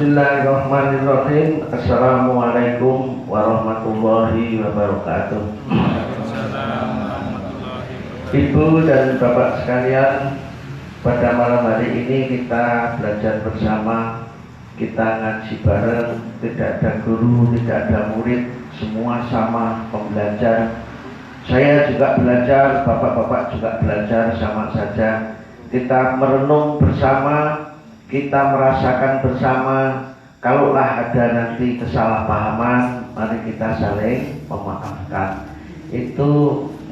Bismillahirrahmanirrahim. Assalamualaikum warahmatullahi wabarakatuh. Ibu dan bapak sekalian, pada malam hari ini kita belajar bersama, kita ngaji bareng, tidak ada guru, tidak ada murid, semua sama pembelajar. Saya juga belajar, bapak-bapak juga belajar, sama saja. Kita merenung bersama, kita merasakan bersama. Kalaulah ada nanti kesalahpahaman, mari kita saling memaafkan. Itu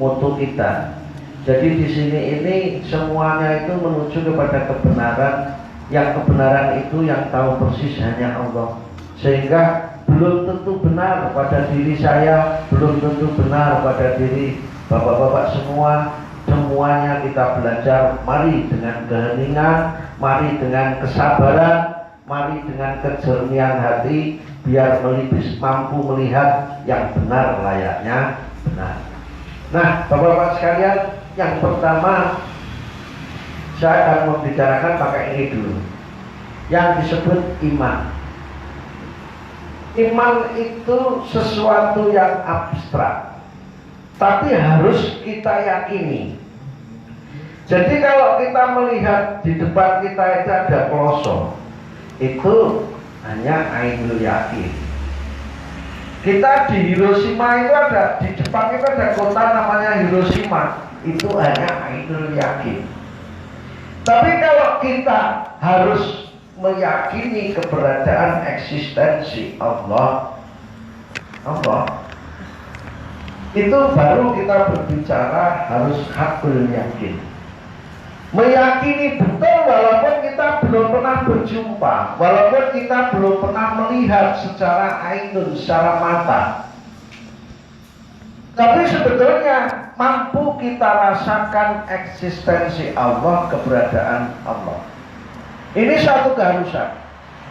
moto kita. Jadi di sini ini semuanya itu menuju kepada kebenaran. Yang kebenaran itu yang tahu persis hanya Allah. Sehingga belum tentu benar pada diri saya, belum tentu benar pada diri bapak-bapak semua. Semuanya kita belajar, mari dengan keheningan, mari dengan kesabaran, mari dengan kejernihan hati, biar mampu melihat yang benar layaknya benar. Nah, bapak-bapak sekalian, yang pertama saya akan membicarakan pakai ini dulu, yang disebut iman. Iman itu sesuatu yang abstrak, tapi harus kita yakini. Jadi kalau kita melihat di depan kita itu ada pelosok, itu hanya ainul yakin. Kita di Hiroshima itu ada, di Jepang itu ada kota namanya Hiroshima, itu hanya ainul yakin. Tapi kalau kita harus meyakini keberadaan eksistensi Allah, itu baru kita berbicara harus hakul yakin. Meyakini betul walaupun kita belum pernah berjumpa, walaupun kita belum pernah melihat secara ainun, secara mata. Tapi sebetulnya mampu kita rasakan eksistensi Allah, keberadaan Allah. Ini satu keharusan.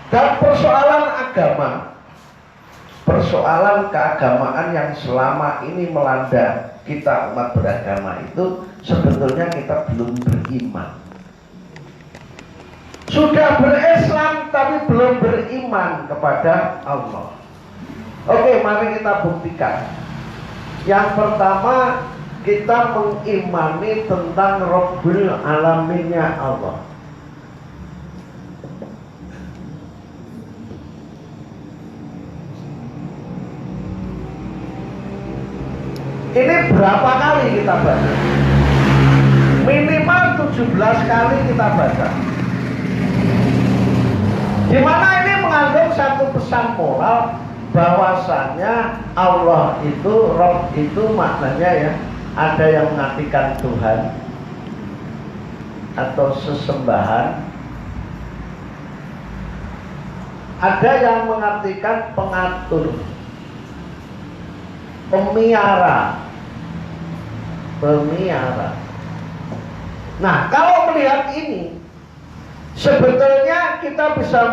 Dan persoalan agama, persoalan keagamaan yang selama ini melanda kita umat beragama itu, sebetulnya kita belum beriman. Sudah berislam tapi belum beriman kepada Allah. Oke, mari kita buktikan. Yang pertama, kita mengimani tentang Rabbul Alaminnya Allah. Ini berapa kali kita baca? Minimal 17 kali kita baca. Dimana ini mengandung satu pesan moral bahwasannya Allah itu, Rabb itu maknanya ya, ada yang mengartikan Tuhan atau sesembahan, ada yang mengartikan pengatur, pemiara. Nah, kalau melihat ini, sebetulnya kita bisa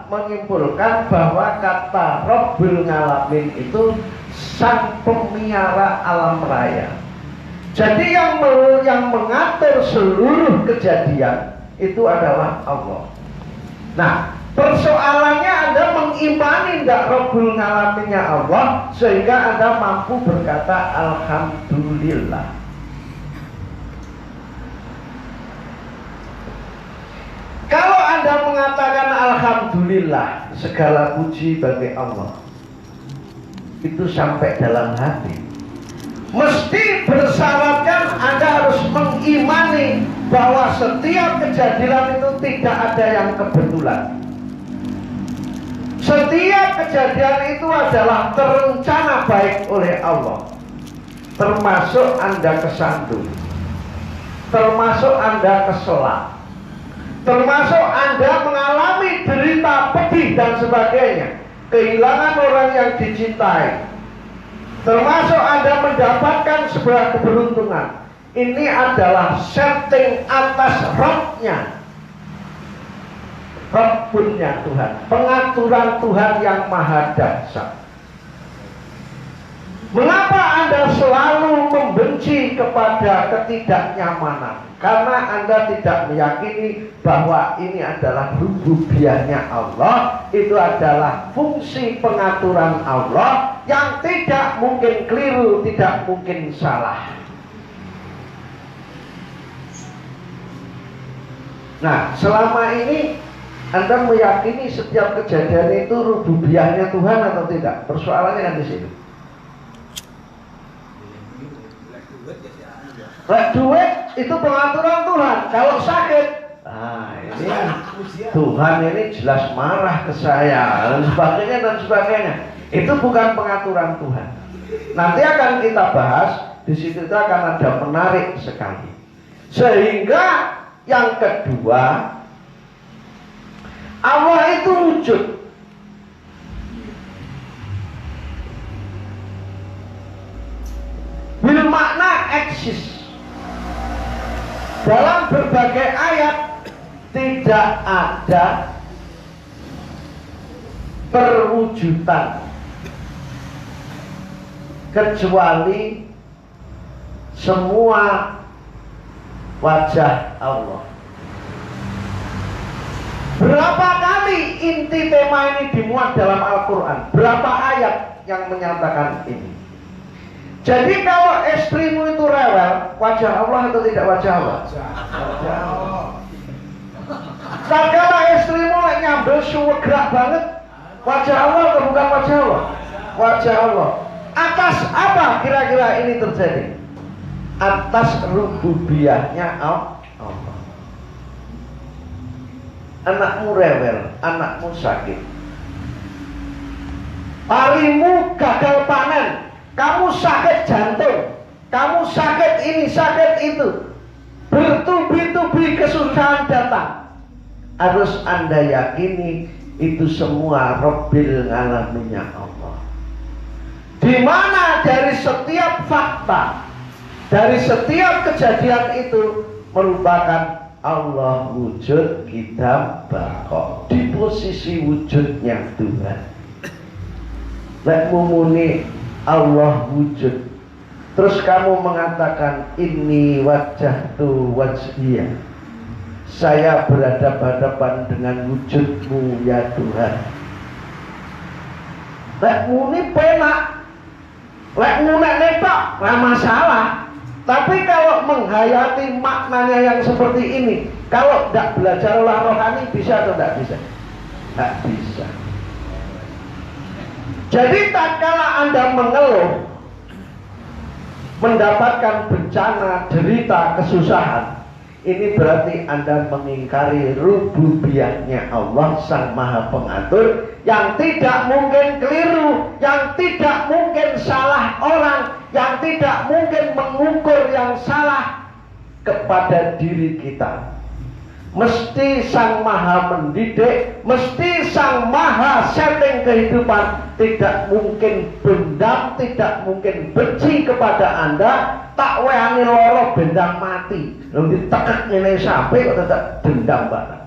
menyimpulkan bahwa kata Rabbul Alamin itu sang pemiara alam raya. Jadi yang mengatur seluruh kejadian itu adalah Allah. Nah, persoalannya Anda mengimani tidak Rabbul Alaminnya Allah, sehingga Anda mampu berkata Alhamdulillah. Kalau Anda mengatakan Alhamdulillah, segala puji bagi Allah, itu sampai dalam hati, mesti bersyaratkan Anda harus mengimani bahwa setiap kejadian itu tidak ada yang kebetulan. Setiap kejadian itu adalah terencana baik oleh Allah. Termasuk Anda kesandung, termasuk Anda kesolak, termasuk Anda mengalami derita, pedih dan sebagainya, kehilangan orang yang dicintai, termasuk Anda mendapatkan sebuah keberuntungan. Ini adalah setting atas Rabb-nya, Rabbunnya Tuhan, pengaturan Tuhan yang maha dahsyat. Mengapa Anda selalu membenci benci kepada ketidaknyamanan karena Anda tidak meyakini bahwa ini adalah rububiyahnya Allah, itu adalah fungsi pengaturan Allah yang tidak mungkin keliru, tidak mungkin salah. Nah, selama ini Anda meyakini setiap kejadian itu rububiyahnya Tuhan atau tidak? Persoalannya kan di sini. Duit itu pengaturan Tuhan. Kalau sakit, ini kan Tuhan ini jelas marah ke saya dan sebagainya. Itu bukan pengaturan Tuhan. Nanti akan kita bahas. Di situ itu akan ada menarik sekali. Sehingga yang kedua, Allah itu wujud. Bil makna eksis. Dalam berbagai ayat tidak ada perwujudan kecuali semua wajah Allah. Berapa kali inti tema ini dimuat dalam Al-Quran? Berapa ayat yang menyatakan ini? Jadi kalau istrimu itu rewel, wajah Allah atau tidak wajah Allah? Wajah Allah. Kalau istrimu nyambel suwegrak banget, wajah Allah atau bukan wajah Allah? Wajah Allah. Atas apa kira-kira ini terjadi? Atas rububiyahnya Allah. Anakmu rewel, anakmu sakit, parimu gagal panen, kamu sakit jantung, kamu sakit ini, sakit itu, bertubi-tubi kesusahan datang. Harus Anda yakini itu semua Rabbil Alaminnya Allah. Di mana dari setiap fakta, dari setiap kejadian itu merupakan Allah wujud, kita bakok di posisi wujudnya Tuhan. Lek mumuni Allah wujud, terus kamu mengatakan ini wajah tu wajhiyah, saya berhadapan-hadapan dengan wujudmu ya Tuhan. Lek muni penak, lek ngunek netok, gak masalah. Tapi kalau menghayati maknanya yang seperti ini, kalau tidak belajar olah rohani, bisa atau tidak bisa? Tidak bisa. Jadi tak kala Anda mengeluh, mendapatkan bencana, derita, kesusahan, ini berarti Anda mengingkari rububiyahnya Allah Sang Maha Pengatur, yang tidak mungkin keliru, yang tidak mungkin salah orang, yang tidak mungkin mengukur yang salah kepada diri kita. Mesti Sang Maha mendidik, mesti Sang Maha setting kehidupan. Tidak mungkin dendam, tidak mungkin benci kepada Anda. Tak wehani loro bendang mati, lalu ditekek ngene sampai kok tetap dendam banget.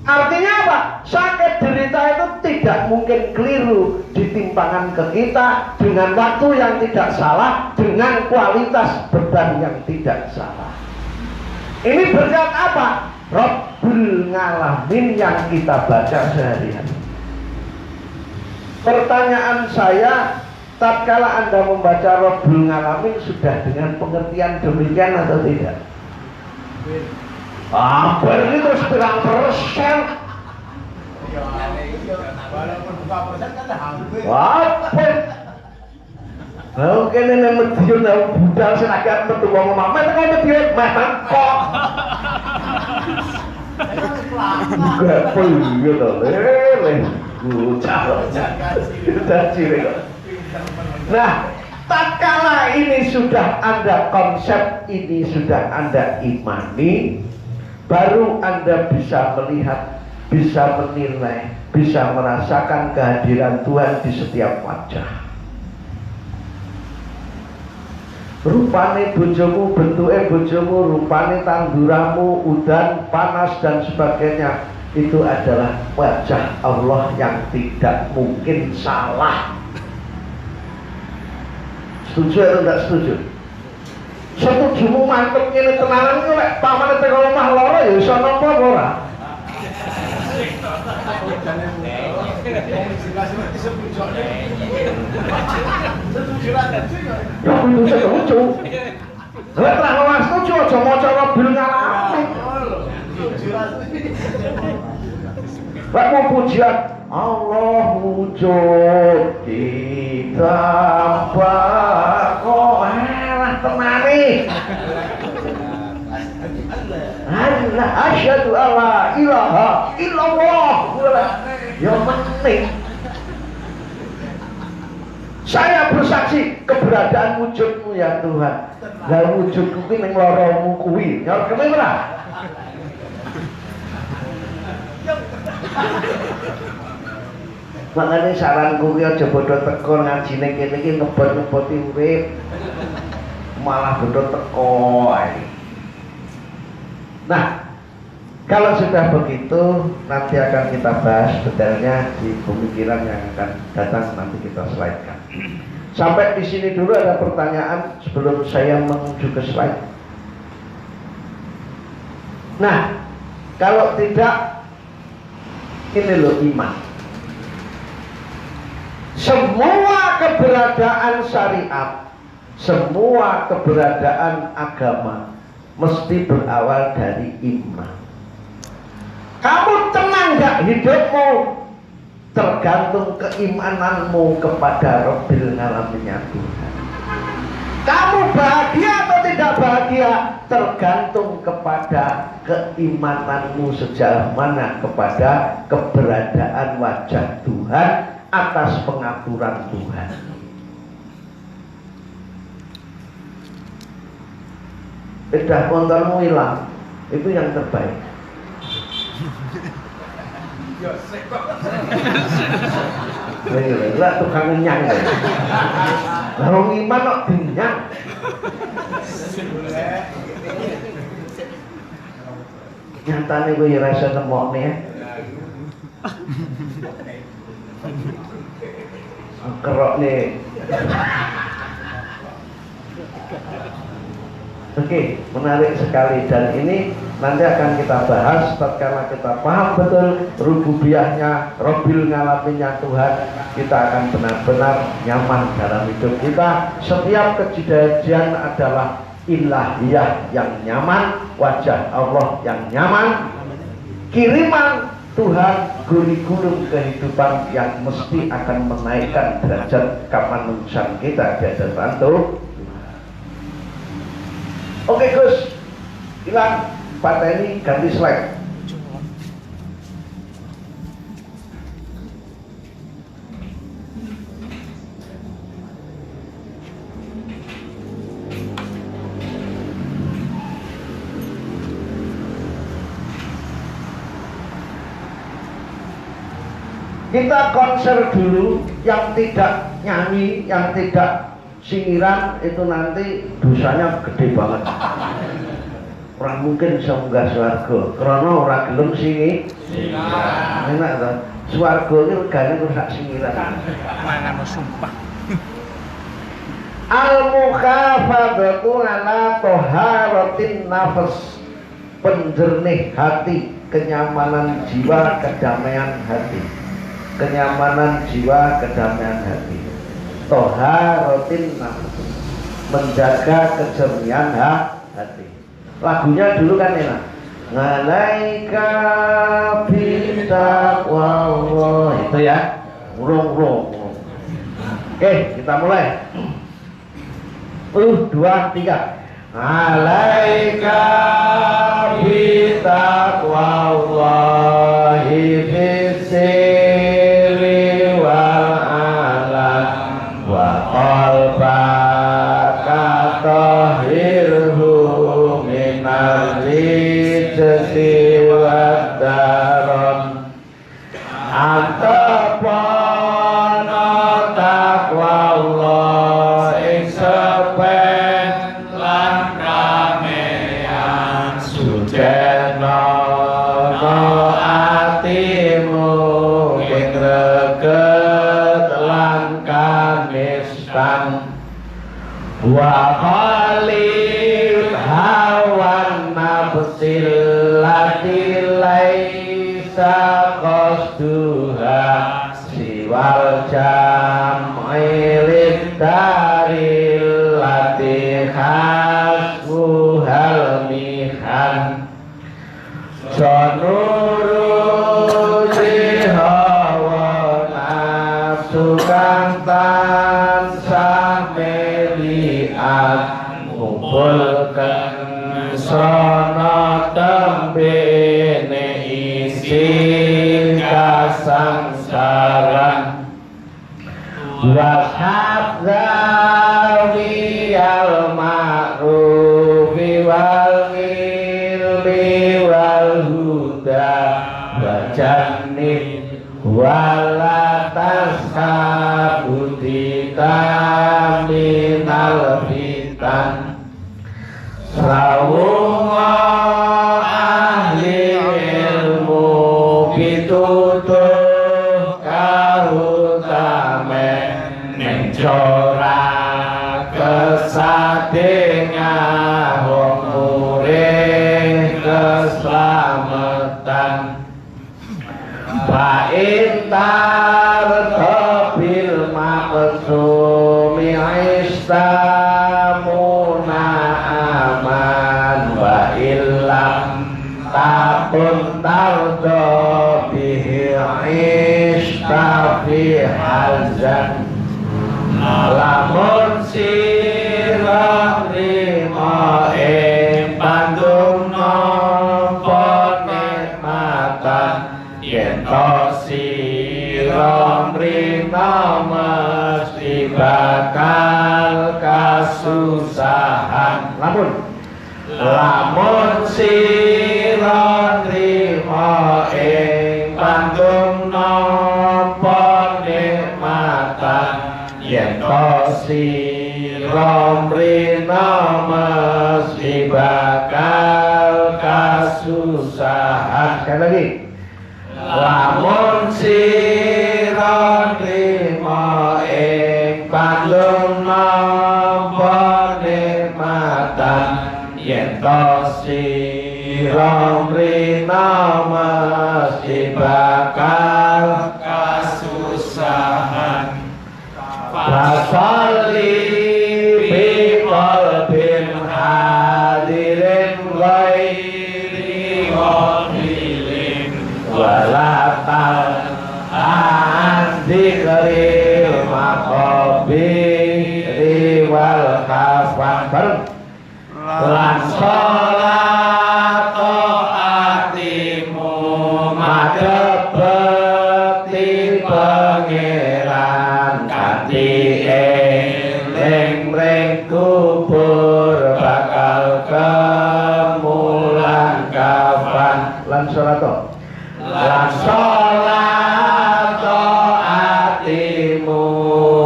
Artinya apa? Sakit derita itu tidak mungkin keliru ditimpangan ke kita dengan waktu yang tidak salah, dengan kualitas beban yang tidak salah. Ini berkat apa? Rabbul Ngalamin yang kita baca sehari-hari. Pertanyaan saya, tatkala Anda membaca Rabbul Ngalamin sudah dengan pengertian demikian atau tidak? Ini terus bilang persen. Walaupun buka persen kan hampir. Apa? Oke, ini mediun budal sing agak metu wong omah. Mek kok mediun memang kok. Enggak perlu to. Nah, tatkala ini sudah Anda konsep, ini sudah Anda imani, baru Anda bisa melihat, bisa menilai, bisa merasakan kehadiran Tuhan di setiap wajah. Rupane bojomu, bentuke bojomu, rupane tanduramu, udan, panas dan sebagainya, itu adalah wajah Allah yang tidak mungkin salah. Setuju atau tidak setuju? Setujumu mantep ngene tenanan ku lek pamane teko omah lara ya iso nampa apa ora? Ya kudu setuju. Lek ora setuju aja maca mobil ngalami. Lek mau pujian Allah wujud ditambah kok elah temani. Allah asyhadu alla ilaha illallah. Ya penting. Saya bersaksi keberadaan wujudmu ya Tuhan. Lah wujudku kuwi ning loromu kuwi. Ngerti ora? Makanya saranku ki aja bodho teko ngajine kene iki ngebot-ngeboti urip. Malah bodho teko ae. Nah, kalau sudah begitu nanti akan kita bahas detailnya di pemikiran yang akan datang, nanti kita slide-kan. Sampai di sini dulu ada pertanyaan sebelum saya menuju ke slide. Nah, kalau tidak, ini loh iman. Semua keberadaan syariat, semua keberadaan agama mesti berawal dari iman. Kamu tenang gak hidupmu? Tergantung keimananmu kepada Rabbil Alamin Tuhan. Kamu bahagia atau tidak bahagia? Tergantung kepada keimananmu sejauh mana kepada keberadaan wajah Tuhan atas pengaturan Tuhan. Bedah motormu hilang, itu yang terbaik. Lah tukang ngenyang ya. Lah wong iman kok dinyang. Nyatane kowe ya ora iso nemokne ya. Kerokne. Oke, menarik sekali dan ini nanti akan kita bahas tatkala kita paham betul rububiyahnya, Rabbil Alaminnya Tuhan, kita akan benar-benar nyaman dalam hidup kita. Setiap kejadian adalah ilahiyah yang nyaman, wajah Allah yang nyaman, kiriman Tuhan, guru-guru kehidupan yang mesti akan menaikkan derajat kemanusiaan kita di hadapan Tuhan. Oke Gus, hilang pateni ganti slide. Kita konser dulu, yang tidak nyanyi, yang tidak singiran itu nanti dosanya gede banget. Orang mungkin bisa munggah swarga karena orang gelem singi. Enak toh. Swarga iki regane kok sak singiran. Mangan sumpah. Al-mukhafadatu ala taharatin nafas. Penjernih hati, kenyamanan jiwa, kedamaian hati. Kenyamanan jiwa, kedamaian hati. Toharotin nafas, menjaga kejernihan hati. Lagunya dulu kan enak. Ngalaika bitaqwa, itu ya. Urung. Oke, kita mulai. 1, 2, 3. Ngalaika bitaqwa Allahi fisiri wal alam wa qalbaka tahirhu minal rijsi wad daron antapono taqwa Allah ing sepen lan ramean sujeno atimu ing reget lan kanistan wa khalil hawan nafsil lati laisa qasduha siwal jam'il daril lati hasbuhal mihan sonuru jihawa nafsu kantan sameliat ngumpulkan sono tembene isi kasangsaran washabdawi al ma'rufi wal milli wal huda wajannib wala tashabudita minal fitan sawunga ahli ilmu pitutuh kahutame mencora kesadengah umure keselamatan Ba'intar kobil maksumi istamuna aman wa illam takun tardo bihi istafi hazan lamun sirah lima pandum nopo nikmatan yen to sira mrina mesti bakal kasusahan lamun sira nrimo ing pandum napa nikmatan yen to sira mrina mesti bakal kasusahan. Sekali lagi, lamun sira nrimo ing pandum napa nikmatan yen to sira mrina mesti bakal kasusahan. Fasalli bi qalbin hadirin ghairi ghafilin wala ta'an dzikril maqabiri wal kafan bareng lan sholat atimu madhepeti pangeran kanthi eling mring kubur bakal kemulan kafan lan sholat atimu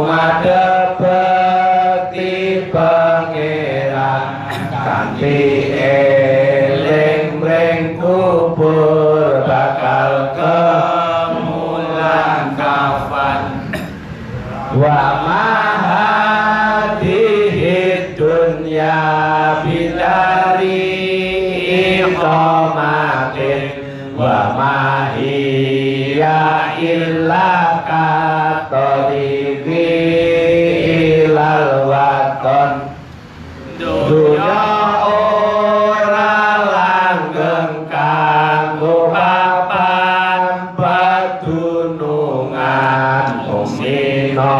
madhepeti pangeran kanthi eling mring kubur bakal kemulan kafan wa mahadihi dunya bidari iqamatin wa mahiya illa katolibi ilal waton dunya ora langgeng kanggo papan padunungan umino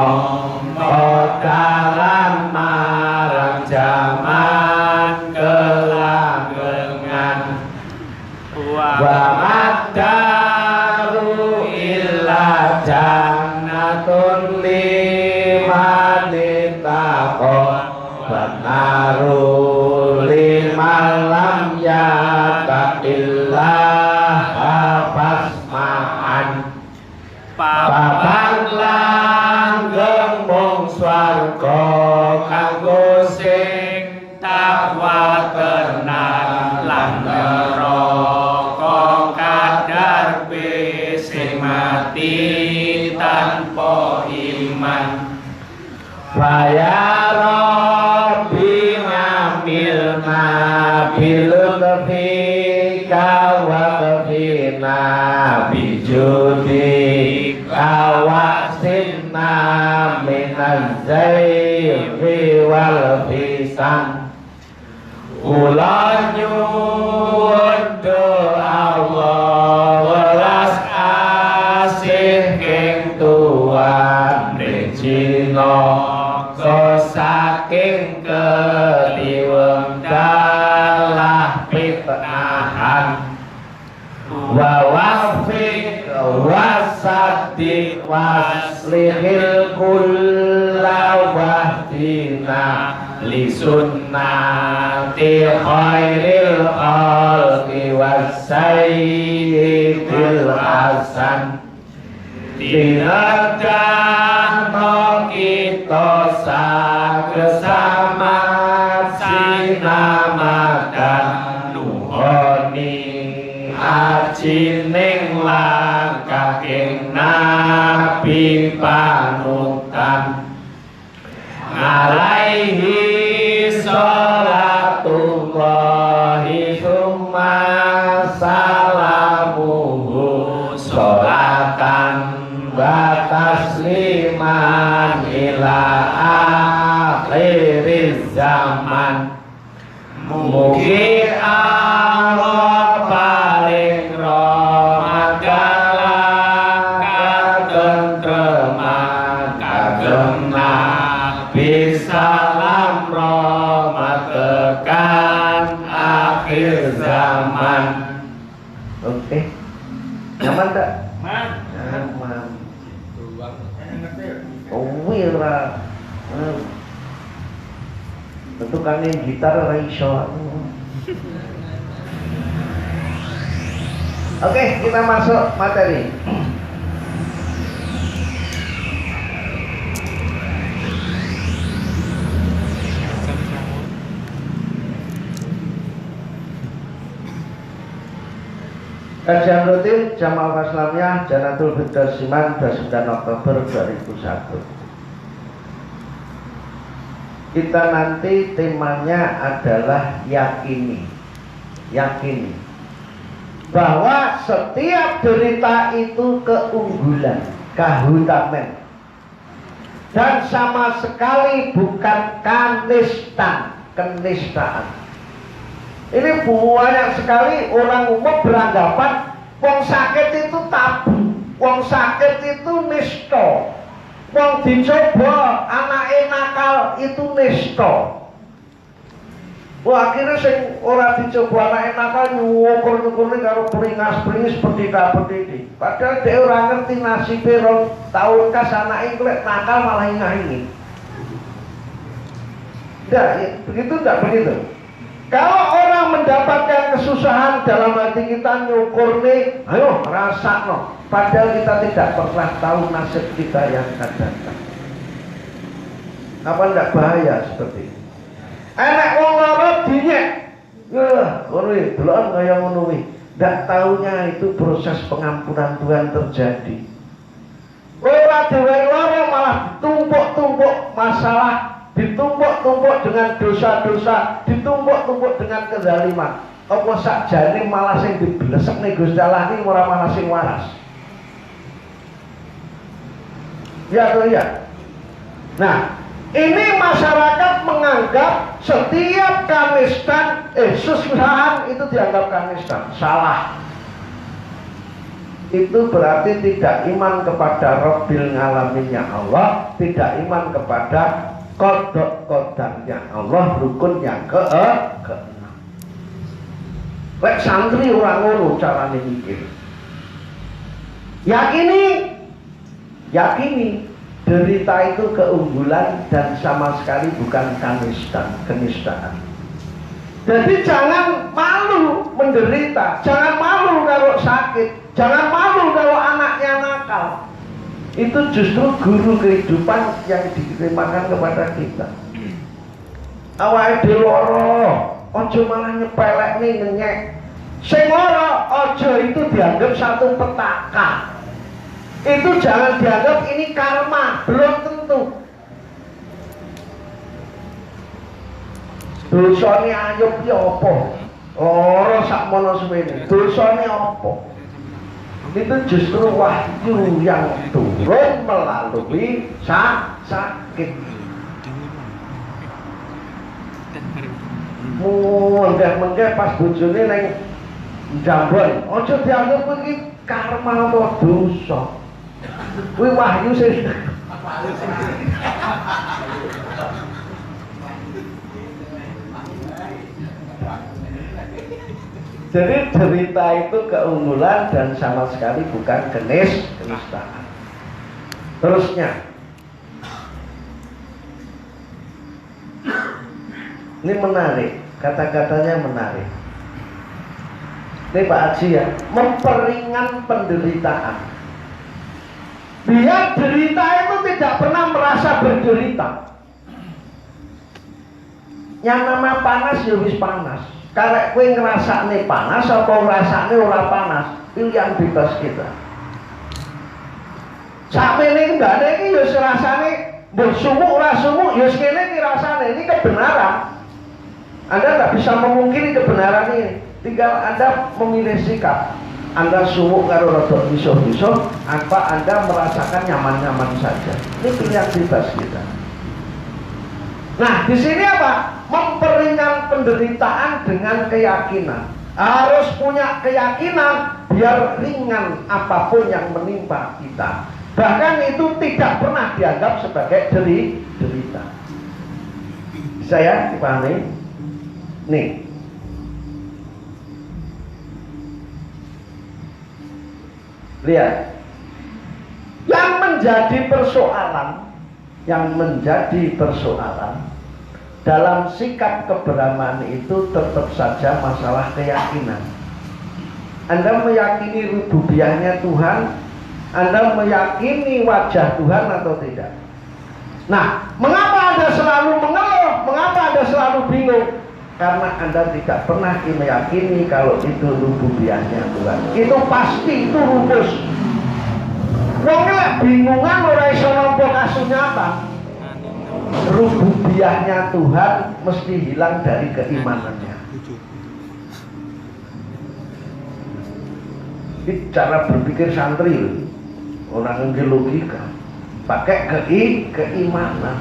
dalam marang jaman kelanggengan wa maddaru illa jannatun liman ittaqa wa naru liman lam yattaqillah fasma'an papan langgeng mung swarga kanggo sing takwa tenan lan neraka kadar sing mati tanpa iman bayara Akhirna bilutfika wa kafina bijudika wasinna minaz zayfi wal fisan. Kula nyuwun Allah welas asih keng Tuhan Regina saking ketiweng dalah pitnahan wa wafik wasadik waslihil kulla wahdina li sunnati khairil khalqi wassayyidil hasan. Dinadano kita sakesama sinamakan nuhoni ajining langkah ing nabi panutan alaihi sholatullahi summa salamuhu sholatan wa tasliman ila akhiriz zaman. Mugi Allah paling rahmat katentreman kagem Nabi salam rahmat tekan akhir zaman. Oke, nyaman tak? Nyaman. Oh iya, bentukannya gitar ora iso. Oke, kita masuk materi. Kajian rutin Jamaah Islamiyah Janatul Firdaus Siman 29 Oktober 2001. Kita nanti temanya adalah yakini bahwa setiap derita itu keunggulan, kahutamen, dan sama sekali bukan kenistaan. Ini banyak sekali orang umum beranggapan wong sakit itu tabu, wong sakit itu nista, wong dicoba anake nakal itu nista. Wah, akhirnya sing ora dicoba anake nakal nyukur-nyukurne karo beringas-beringis pendeta-pendeta. Padahal dia ora ngerti nasibe rong taun kas anake klek nakal malah ingah-ingih. Begitu enggak begitu? Kalau orang mendapatkan kesusahan dalam hati kita nyukur nih, ayo rasakno. Padahal kita tidak pernah tahu nasib kita yang akan datang. Apa enggak bahaya seperti ini? Enek wong lara dinyek. Kowe delok kaya ngono kuwi. Ndak taunya itu proses pengampunan Tuhan terjadi. Ora dhewe lara malah ditumpuk-tumpuk masalah, ditumpuk-tumpuk dengan dosa-dosa, ditumpuk-tumpuk dengan kezaliman. Apa sakjane malah sing diblesekne Gusti Allah iki ora malah sing waras. Ya atau ya? Nah, ini masyarakat menganggap setiap kesusahan itu dianggap kanistan. Salah. Itu berarti tidak iman kepada Rabbil Ngalaminnya Allah, tidak iman kepada kodok kodarnya Allah, rukun yang keenam. Lek santri orang ngono carane mikir. Yakini derita itu keunggulan dan sama sekali bukan kenistaan. Jadi jangan malu menderita, jangan malu kalau sakit, jangan malu kalau anaknya nakal. Itu justru guru kehidupan yang dikirimkan kepada kita. Awake dhewe lara, aja malah nyepelekne ngenyek. Sing lara aja itu dianggap satu petaka. Itu jangan dianggap ini karma, belum tentu. Dosane Ayub ki apa? Lara sakmono suwene. Dosane apa? Itu justru wahyu yang turun melalui sakit. Menggah-menggah pas bojone neng Jambon, aja dianggap iki karma atau dosa. Kuwi wahyu sing jadi cerita itu keunggulan dan sama sekali bukan kenistaan. Terusnya, ini menarik, kata-katanya menarik. Ini Pak Haji ya, memperingan penderitaan. Dia derita itu tidak pernah merasa berderita. Yang nama panas ya wis panas. Karek kowe ngrasakne panas apa ngrasakne ora panas, pilihan bebas kita. Sakmene ndane iki ya rasane mbok sumuk ora sumuk ya kene iki rasane, ini kebenaran. Anda nggak bisa memungkiri kebenaran ini, tinggal Anda memilih sikap. Anda sumuk karo rodok miso-miso, apa Anda merasakan nyaman-nyaman saja. Ini pilihan bebas kita. Nah, di sini apa? Memperingan penderitaan dengan keyakinan. Harus punya keyakinan biar ringan apapun yang menimpa kita. Bahkan itu tidak pernah dianggap sebagai derita. Saya dipahami? Nih. Lihat. Yang menjadi persoalan dalam sikap keberagaman itu tetap saja masalah keyakinan. Anda meyakini rububiyahnya Tuhan, Anda meyakini wajah Tuhan atau tidak? Nah, mengapa Anda selalu mengeluh? Mengapa Anda selalu bingung? Karena Anda tidak pernah meyakini kalau itu rububiyahnya Tuhan. Itu pasti, itu rumus. Wong lek bingungan ora iso nampa kasunyatan. Rububiyahnya Tuhan mesti hilang dari keimanannya. Ini cara berpikir santri, orang yang logika, pakai keimanan.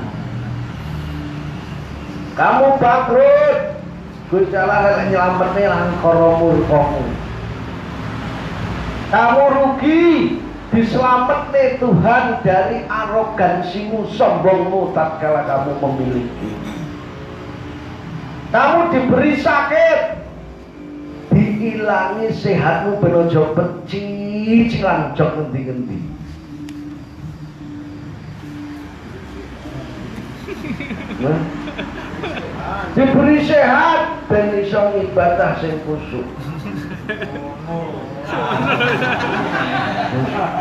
Kamu bangkrut, Gusti Allah nyelametne langkara murkamu. Kamu rugi, diselametne Tuhan dari arogansimu, sombongmu tatkala kamu memiliki. Kamu diberi sakit, diilangi sehatmu ben aja pecicilan jok ngendi-ngendi. Nah, diberi sehat ben iso ibadah sing khusyuk.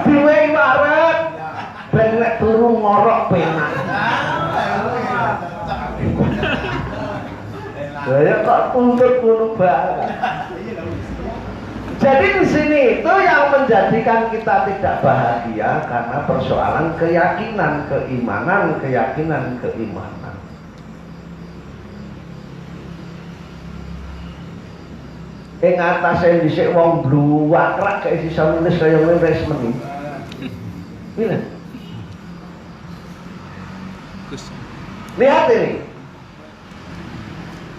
Diwehi waret ben nek turu ngorok penak. Saya kok tuntut ngono banget. Jadi di sini itu yang menjadikan kita tidak bahagia karena persoalan keyakinan, keimanan, keyakinan, keimanan. Ing atase dhisik wong bluwakrak kaya sisa nulis kaya ngene wis meni. Pilih. Lihat ini.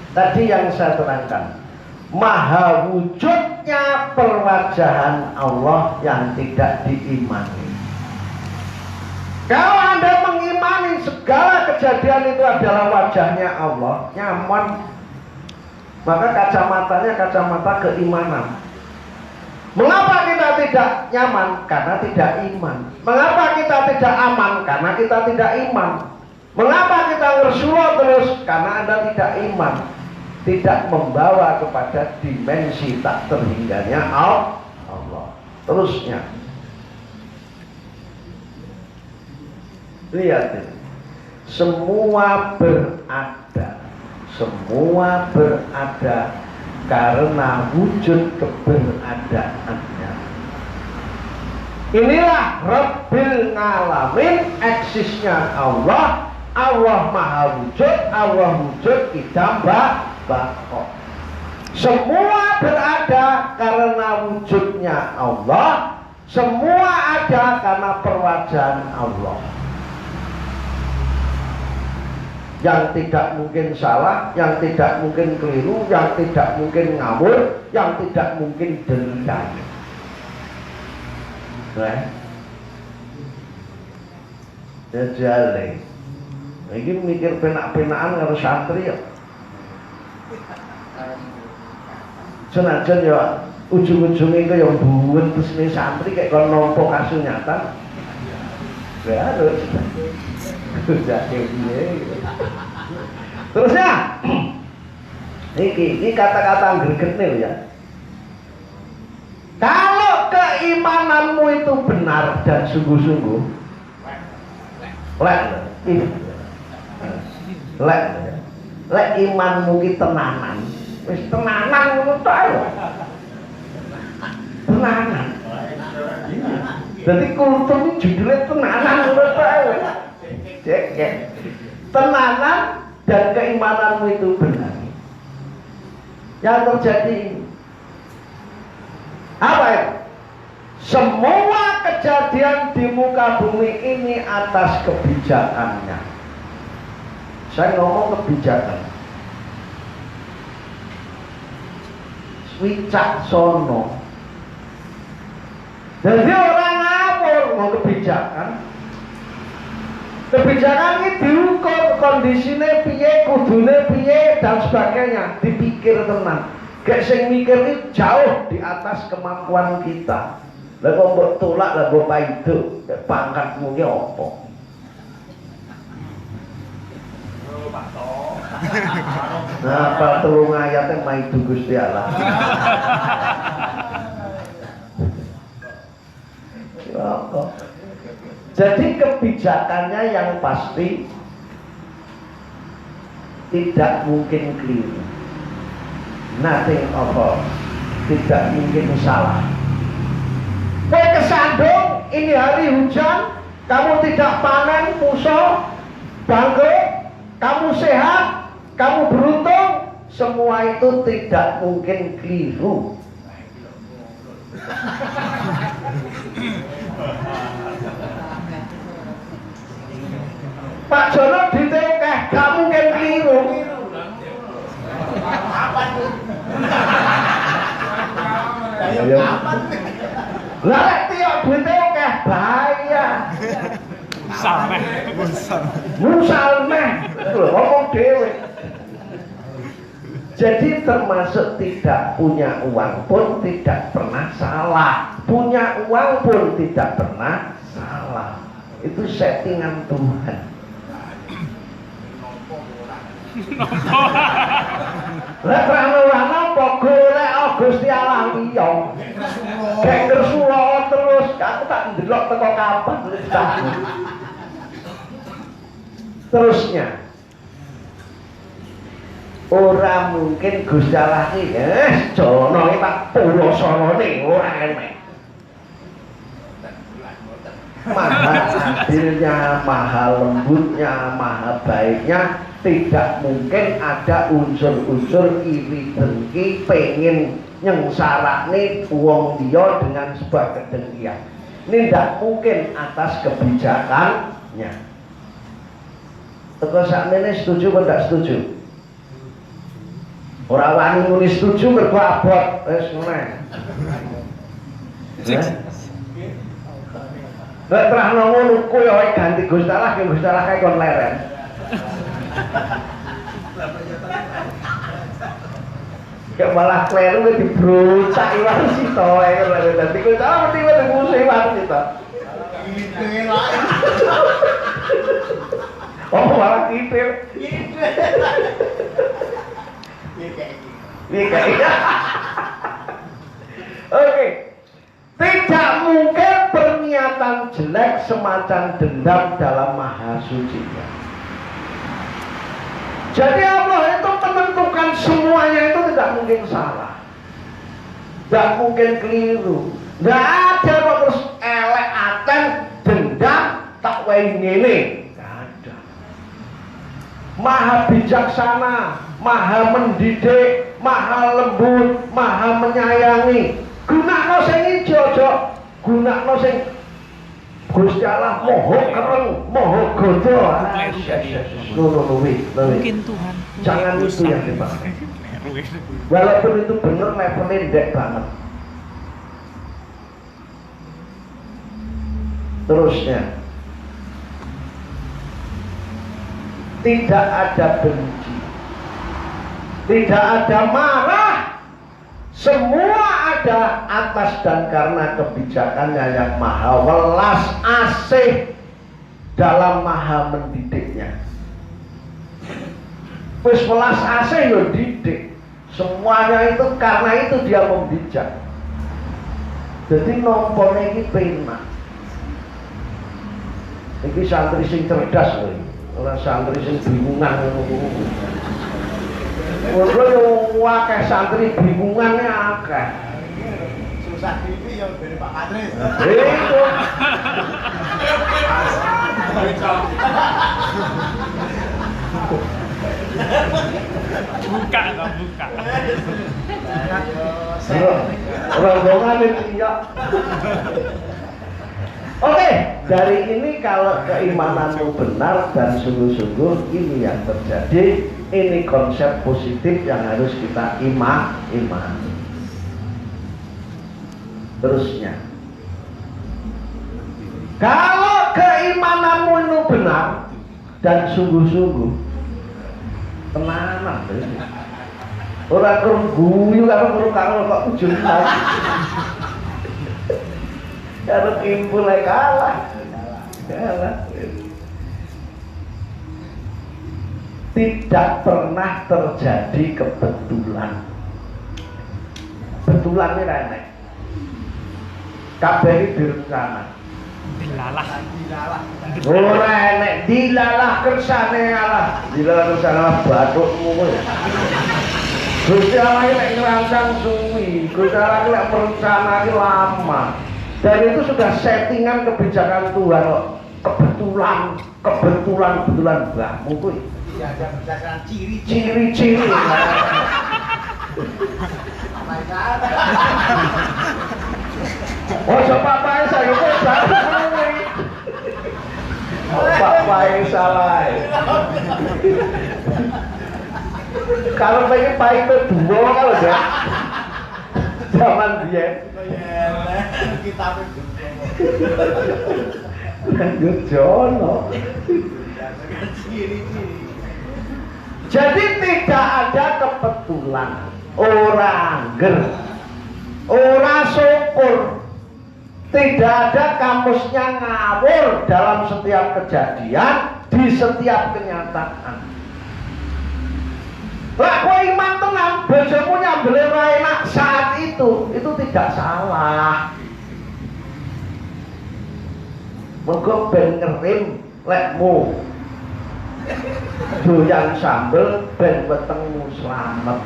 Tadi yang saya terangkan, maha wujudnya perwajahan Allah yang tidak diimani. Kalau Anda mengimani segala kejadian itu adalah wajahnya Allah, nyaman, maka kacamatanya kacamata keimanan. Mengapa kita tidak nyaman? Karena tidak iman. Mengapa kita tidak aman? Karena kita tidak iman. Mengapa kita ngersulo terus? Karena Anda tidak iman. Tidak membawa kepada dimensi tak terhingganya Allah. Terusnya, lihat ini. Semua berada karena wujud keberadaannya. Inilah Rabbil Ngalamin, eksisnya Allah Allah maha wujud, Allah wujud idam bako. Semua berada karena wujudnya Allah, semua ada karena perwajaan Allah. Yang tidak mungkin salah, yang tidak mungkin keliru, yang tidak mungkin ngawur, yang tidak mungkin dendam. Jajale. Iki mikir penak-penakan karo santri ya. Senajan ya ujung-ujungnya kaya buwet terus nih santri kayak kon nampa kasunyatan. Ya harus. Terusnya ini kata-kata greget nih ya. Kalau keimananmu itu benar dan sungguh-sungguh, lek imanmu ki tenanan, wis tenanan ngono tok. Tenanan. Jadi kultur ini judulnya tenanan ngono tok. Tenanan dan keimananmu itu benar. Yang terjadi apa ya? Semua kejadian di muka bumi ini atas kebijakannya. Saya ngomong kebijakan. Wicaksono. Jadi orang ngawur mau kebijakan. Kebijakan ini diukur kondisinya piye, kudune piye dan sebagainya, dipikir tenang. Gak sing mikir ini jauh di atas kemampuan kita. Lah kok mbok tolak lah mbok paido, pangkatmu ki apa? Nah, apa telung ayatnya maidu Gusti Allah. Jadi kebijakannya yang pasti tidak mungkin keliru. Nothing of all. Tidak mungkin salah. Kau kesandung, ini hari hujan, kamu tidak panen, musuh, bangkrut, kamu sehat, kamu beruntung, semua itu tidak mungkin keliru. Pak Jono ditekeh, gak mungkin keliru. Lah lek tiok duwite akeh bahaya. Musal meh. Ngomong dhewe. Jadi termasuk tidak punya uang pun tidak pernah salah. Punya uang pun tidak pernah salah. Itu settingan Tuhan. Lek rano-rano pogo lek Gusti Allah liya. Gek ngersula terus, aku tak ndelok teko kapan terusnya. Ora mungkin Gusti Allah iki, jono iki tak pulosane ora enek. Maha adilnya, maha lembutnya, maha baiknya, tidak mungkin ada unsur-unsur iri dengki pengen nyengsarane wong liya dengan sebuah kedengkian. Ini tidak mungkin atas kebijakannya. Teko sakmene setuju apa tidak setuju? Ora wani muni setuju mergo abot wis ngene. Nek terahno ngono kowe ganti Gusti Allah ke Gusti Allah kae kon leren. Kayak malah kleru dibrocak iwak sito ae lho dadi kowe ta mesti wis musuh iwak sito. Oh malah kitil. Oke. Tidak mungkin pernyataan jelek semacam dendam dalam maha suci-Nya. Jadi Allah itu menentukan semuanya itu tidak mungkin salah, tidak mungkin keliru. Tidak ada kok terus elek aten dendam tak wae ngene. Tidak ada. maha bijaksana, maha mendidik, maha lembut, maha menyayangi. Gunakno sing ijo, gunakno sing Gusti Allah moho kereng, moho godo. Mungkin Tuhan. Jangan itu yang dipakai. Walaupun itu benar levelnya ndek banget. Terusnya, tidak ada benci, tidak ada marah, semua ada atas dan karena kebijakannya yang maha welas asih dalam maha mendidiknya. Wis welas asih yo didik, semuanya itu karena itu dia membijak. Jadi nompone iki penak. Iki santri sing cerdas lho, ora santri sing bingungan ngono. Ora yo akeh santri bingungane akeh. Susah TV yang dari Pak Kadris. Itu. Buka enggak buka. Rombongan ini ya. Oke, dari ini kalau keimananmu benar dan sungguh-sungguh ini yang terjadi. Ini konsep positif yang harus kita imani. Terusnya, kalau keimananmu itu benar dan sungguh-sungguh, tenanan orang kurang guyu karo kok ujung lagi. Kalau timbul kalah. Tidak pernah terjadi kebetulan. Betulan ini enek. Kabeh iki direncana. Dilalah. Ora enek dilalah kersane Allah. Dilalah kersane Allah bathukmu kowe. Gusti Allah nek ngerancang suwi, Gusti Allah nek merencanake lama. Dan itu sudah settingan kebijakan Tuhan kok. Kebetulan mbahmu kuwi. Iya, ada berdasarkan Ciri-ciri. Oh, coba pae saya kok kuwi. Pak pae salah. Kalau pengen pae itu dua kalau ya. Zaman dia. Kita Lanjut Jono. Jadi tidak ada kebetulan. Orang syukur. Tidak ada kamusnya ngawur dalam setiap kejadian, di setiap kenyataan. Lah kowe iman tenan, bojomu nyambel ora enak saat itu tidak salah. Mergo ben ngerim lekmu doyan sambel ben wetengmu slamet.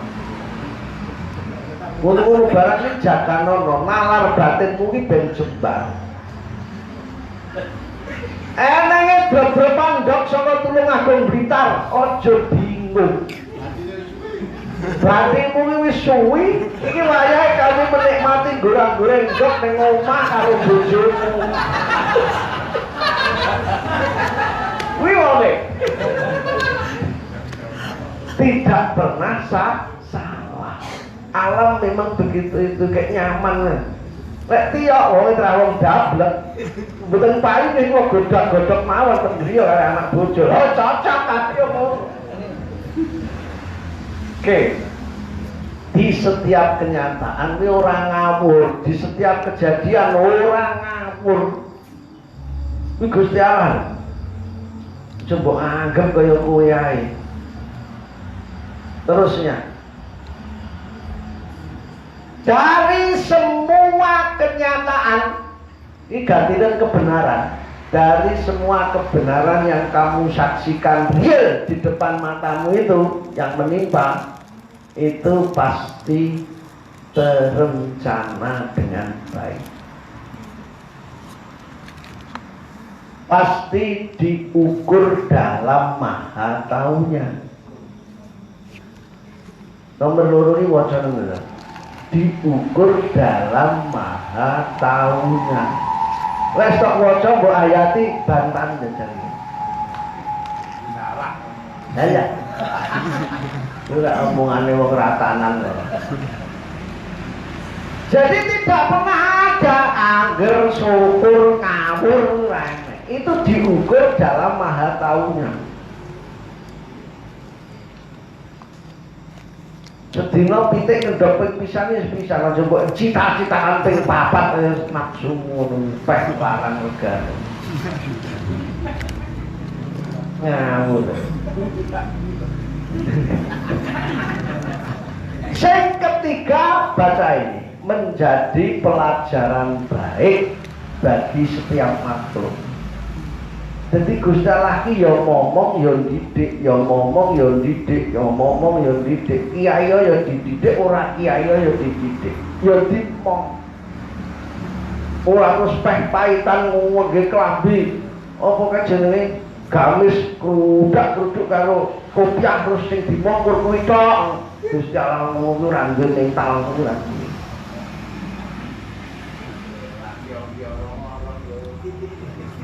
Ngono-ngono barang iki jaganono, nalar batinmu iki ben jembar. Enenge bleblepan ndok saka Tulungagung Blitar, aja bingung. Batinmu iki wis suwi, iki wayahe kamu menikmati goreng-goreng ndok ning omah karo bojomu. Kuwi wae. Tidak pernah salah. Alam memang begitu itu kayak nyaman. Lek tiyok wong trawong dablek. Mboten payu niku godhok-godhok mawon ten griya karo anak bojo. Oh cocok tapi yo. Oke. Di setiap kenyataan kuwi ora ngawur, di setiap kejadian ora ngawur. Kuwi Gusti Allah. Coba anggap kaya kowe ae. Terusnya, dari semua kenyataan ini gantikan kebenaran. Dari semua kebenaran yang kamu saksikan real di depan matamu itu yang menimpa, itu pasti terencana dengan baik. pasti diukur dalam maha taunya. Nomor loro ini wacana nggak? Diukur dalam maha taunya. Wes tok waca mbok ayati bantan jajal. Salah. Ya. Itu lah omongannya wong ratanan. Jadi tidak pernah ada angger syukur ngawur remeh. Itu diukur dalam maha taunya. Sedina pitik ngendhok ping pisan wis pisan aja mbok cita-citakan ping 4 wis nafsu ngono peh barang regane. Ngawur. Yang ketiga baca ini menjadi pelajaran baik bagi setiap makhluk. Jadi Gusti Allah ki ya ngomong ya didik, ya ngomong ya didik, ya ngomong ya didik. Kiai ya dididik, ora kiai ya dididik. Ya dimong. Ora terus peh paitan ngomongke klambi. Apa kae jenenge gamis krudak-kruduk karo kopiah terus sing dimong kuwi tok. Gusti Allah ngomong ora nggen ning tal ora.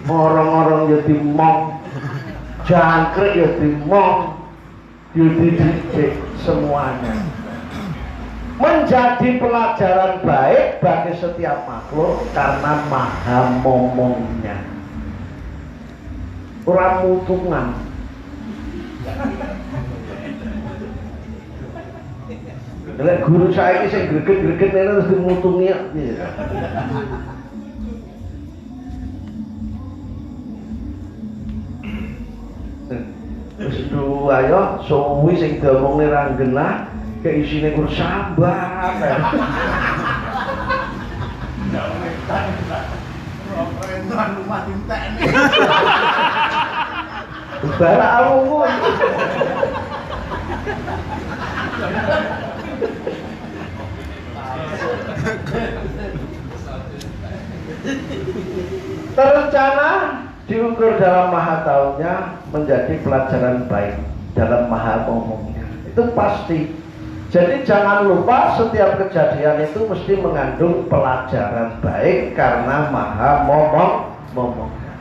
Orang-orang ya dimong, jangkrik ya dimong, ya dididik semuanya. Menjadi pelajaran baik bagi setiap makhluk karena maha momongnya. Orang mutungan. Lek guru saya ini sing greget-greget ini terus dimutungi. Wis ayo suwi sing diomongne ra genah keisine kur sabar. Tuhan rumah tintek ini. Barak aku. Terencana diukur dalam maha taunya menjadi pelajaran baik dalam maha ngomongnya. Itu pasti. Jadi jangan lupa setiap kejadian itu mesti mengandung pelajaran baik karena maha ngomongnya.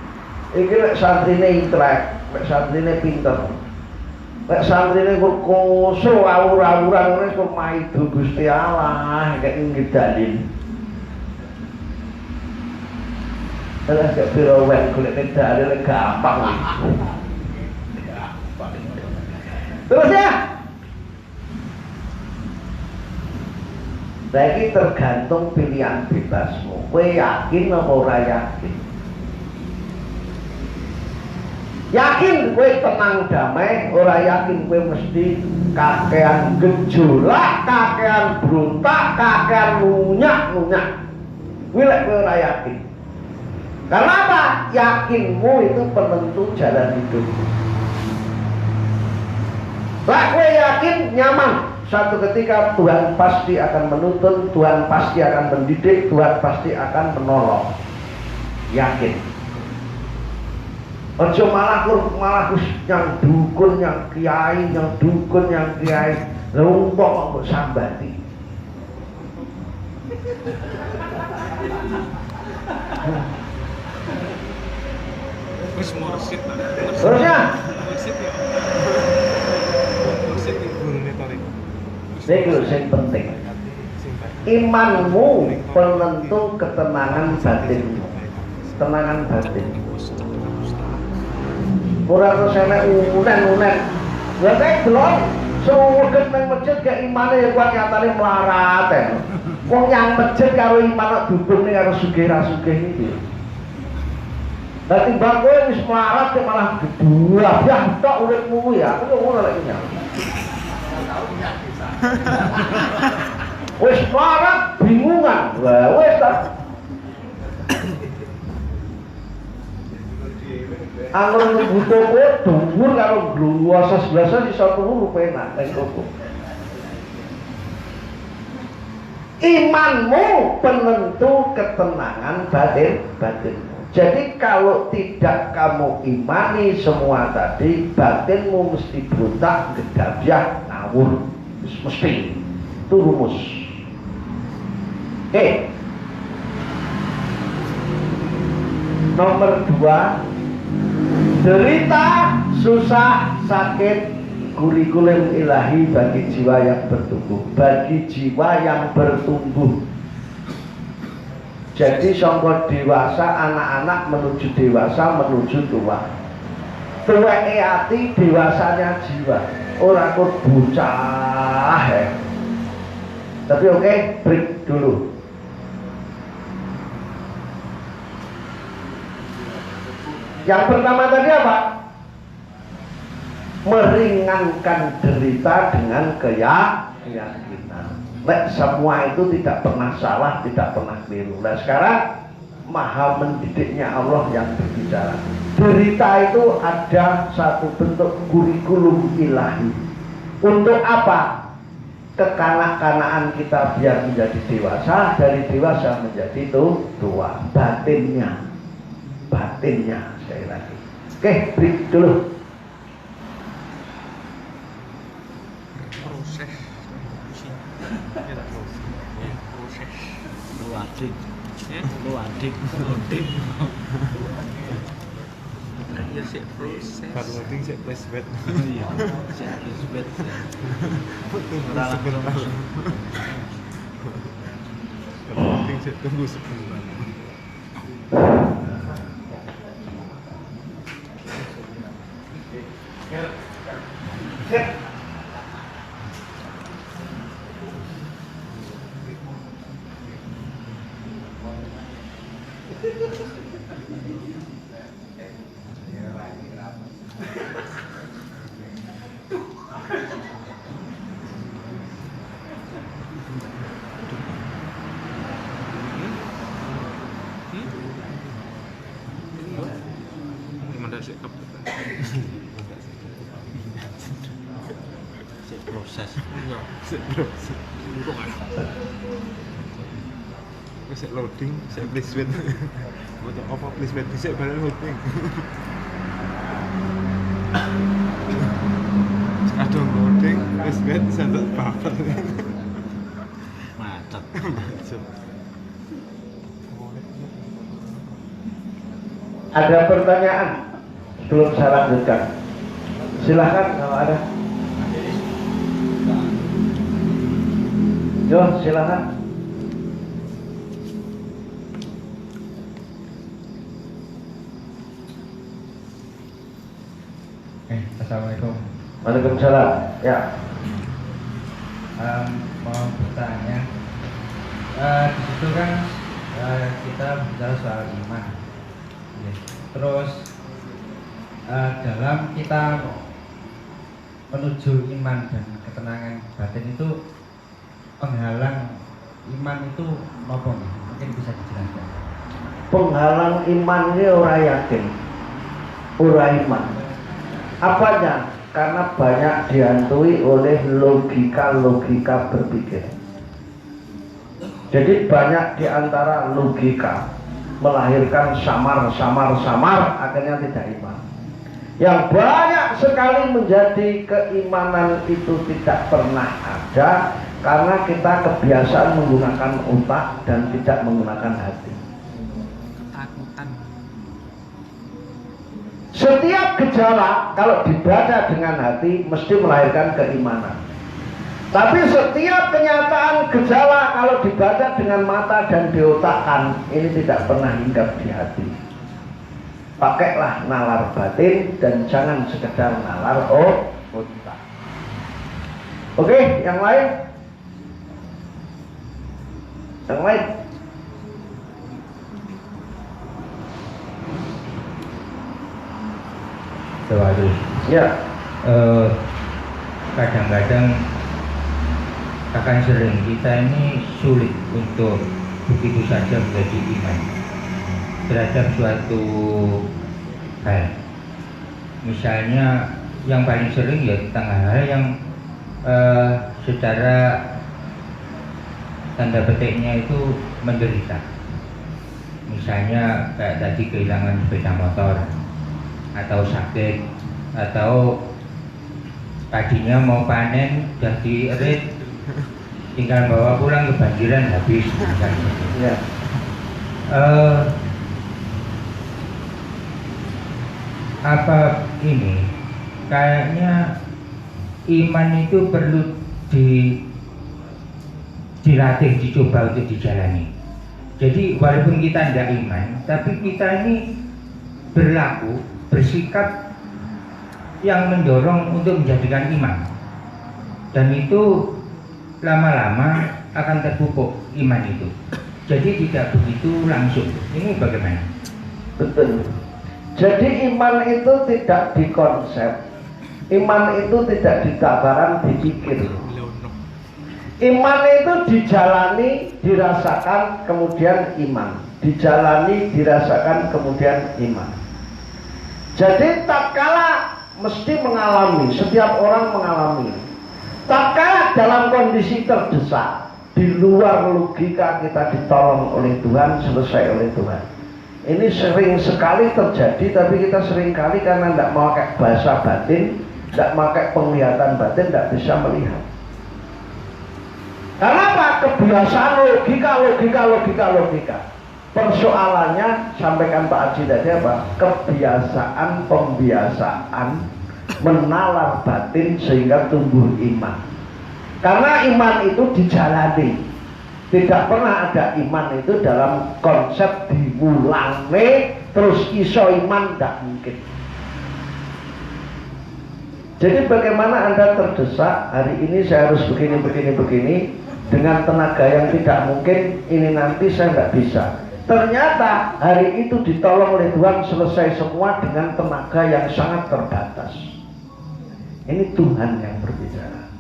Iki lek santrine intelek, lek santrine pinter. Lek santrine kurkusu awur-awuran ngene kok maido Gusti Allah kayak ngidalin. Alah gak pirawet golek dalil gampang. Terus ya. Lagi tergantung pilihan bebasmu. Kowe yakin apa ora yakin? Yakin kowe tenang damai, ora yakin kowe mesti kakean gejolak, kakean berontak, kakean ngunyak-ngunyak. Kowe lek kowe ora yakin. Karena apa? Yakinmu itu penentu jalan hidup. Lah kowe yakin nyaman. Suatu ketika Tuhan pasti akan menuntun, Tuhan pasti akan mendidik, Tuhan pasti akan menolong. Yakin. Ojo malah yang dukun, yang kiai, yang dukun, yang kiai. Lumpuk kok sambati. Wis mursid. Terusnya. Mursid ya. Mursid itu gurune tarik. Ini yang penting. Imanmu penentu ketenangan batinmu. Tenangan batin. Ora terus enek unen-unen. Lah kae delok suwuget nang masjid gak imane ya kuwi nyatane melarat. Wong yang masjid karo iman kok dubungne karo sugih ra sugih iki. Lah timbang kowe wis melarat kok malah gedua ya tok uripmu ya. Aku yo ngono lek nyang. Wis melarat bingungan. Lah wis ta. Anggur nunggu toko, dhuwur karo gluwasa-glasa iso turu penak ning toko. Imanmu penentu ketenangan batinmu. Jadi kalau tidak kamu imani semua tadi, batinmu mesti berontak, gedabyah, ngawur. Mesti. Itu rumus. Oke. Nomor 2, derita, susah, sakit, kurikulum ilahi bagi jiwa yang bertumbuh. Bagi jiwa yang bertumbuh. Jadi sangka dewasa, anak-anak menuju dewasa, menuju tua. Tuweke ati, dewasanya jiwa. Ora kok bocah ya. Tapi oke, break dulu. Yang pertama tadi apa? Meringankan derita dengan keyakinan. Semua itu tidak pernah salah, tidak pernah keliru. Nah sekarang maha mendidiknya Allah yang berbicara. Derita itu ada satu bentuk kurikulum ilahi. Untuk apa? Kekanak-kanaan kita biar menjadi dewasa, dari dewasa menjadi tua. Batinnya sekali lagi. Oke, break dulu. Proses. Proses. Lu adik. Ya? Lu adik. Ya sih proses. Baru loading sih flashback. Iya. Saya isbet. Tunggu sebentar. Baru loading sih tunggu sebentar. Gimana sih kap? Saya proses. Enggak. Proses. Buruk kan? Saya loading, saya flashback. Buat apa flashback bisa bareng loading. Kadang loading, flashback saya bapak. Macet. Ada pertanyaan sebelum saya lanjutkan? Silahkan kalau ada. Yo, silahkan. Assalamualaikum. Waalaikumsalam. Ya. Mau bertanya, di situ kan kita bicara soal iman. Ya. Terus dalam kita menuju iman dan ketenangan batin itu penghalang iman itu apa nih? Mungkin bisa dijelaskan. Penghalang iman ini orang yakin, orang iman. Apanya? Karena banyak dihantui oleh logika-logika berpikir. Jadi banyak diantara logika melahirkan samar, akhirnya tidak iman. Yang banyak sekali menjadi keimanan itu tidak pernah ada karena kita kebiasaan menggunakan otak dan tidak menggunakan hati. Ketakutan. Setiap gejala kalau dibaca dengan hati mesti melahirkan keimanan. Tapi setiap kenyataan gejala kalau dibaca dengan mata dan diotakkan ini tidak pernah hinggap di hati. Pakailah nalar batin dan jangan sekedar nalar otak. Oke, yang lain? Yang lain? Waduh. Ya. Kadang-kadang akan sering kita ini sulit untuk begitu saja menjadi iman terhadap suatu hal. Misalnya yang paling sering ya tentang hal-hal yang secara tanda petiknya itu menderita. Misalnya kayak tadi kehilangan sepeda motor atau sakit atau tadinya mau panen udah diirit tinggal bawa pulang kebanjiran habis misalnya. Ya. Apa ini kayaknya iman itu perlu dilatih, dicoba untuk dijalani. Jadi walaupun kita tidak iman, tapi kita ini berlaku, bersikap yang mendorong untuk menjadikan iman. Dan itu lama-lama akan terpupuk iman itu. Jadi tidak begitu langsung. Ini bagaimana? Betul. Jadi iman itu tidak dikonsep. Iman itu tidak ditabaran, dipikir. Iman itu dijalani, dirasakan, kemudian iman. Dijalani, dirasakan, kemudian iman. Jadi tatkala mesti mengalami, setiap orang mengalami. Tatkala dalam kondisi terdesak, di luar logika kita ditolong oleh Tuhan, selesai oleh Tuhan. Ini sering sekali terjadi, tapi kita sering kali karena tidak memakai bahasa batin, tidak memakai penglihatan batin, tidak bisa melihat. Karena apa? Kebiasaan logika. Persoalannya, sampaikan Pak Haji tadi apa? Kebiasaan pembiasaan menalar batin sehingga tumbuh iman. Karena iman itu dijalani. Tidak pernah ada iman itu dalam konsep diulangi terus iso iman, tidak mungkin. Jadi bagaimana Anda terdesak, hari ini saya harus begini, dengan tenaga yang tidak mungkin, ini nanti saya nggak bisa. Ternyata hari itu ditolong oleh Tuhan, selesai semua dengan tenaga yang sangat terbatas. Ini Tuhan yang berbicara.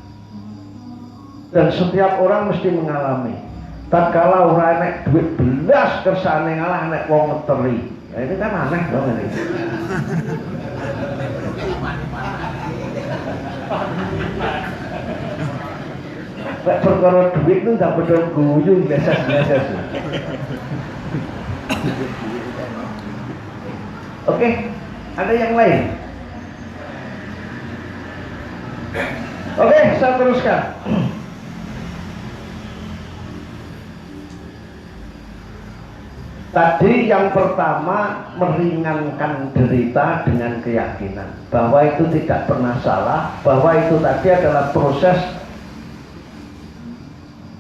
Dan setiap orang mesti mengalami. Tatkala ora nek duit belas kersane ngalah nek wong ngeteri. Nah, ini kan aneh dong ini. Nek perkara duit itu ndak betul guyu biasa. Oke, ada yang lain? Oke, saya teruskan. Tadi yang pertama meringankan derita dengan keyakinan bahwa itu tidak pernah salah, bahwa itu tadi adalah proses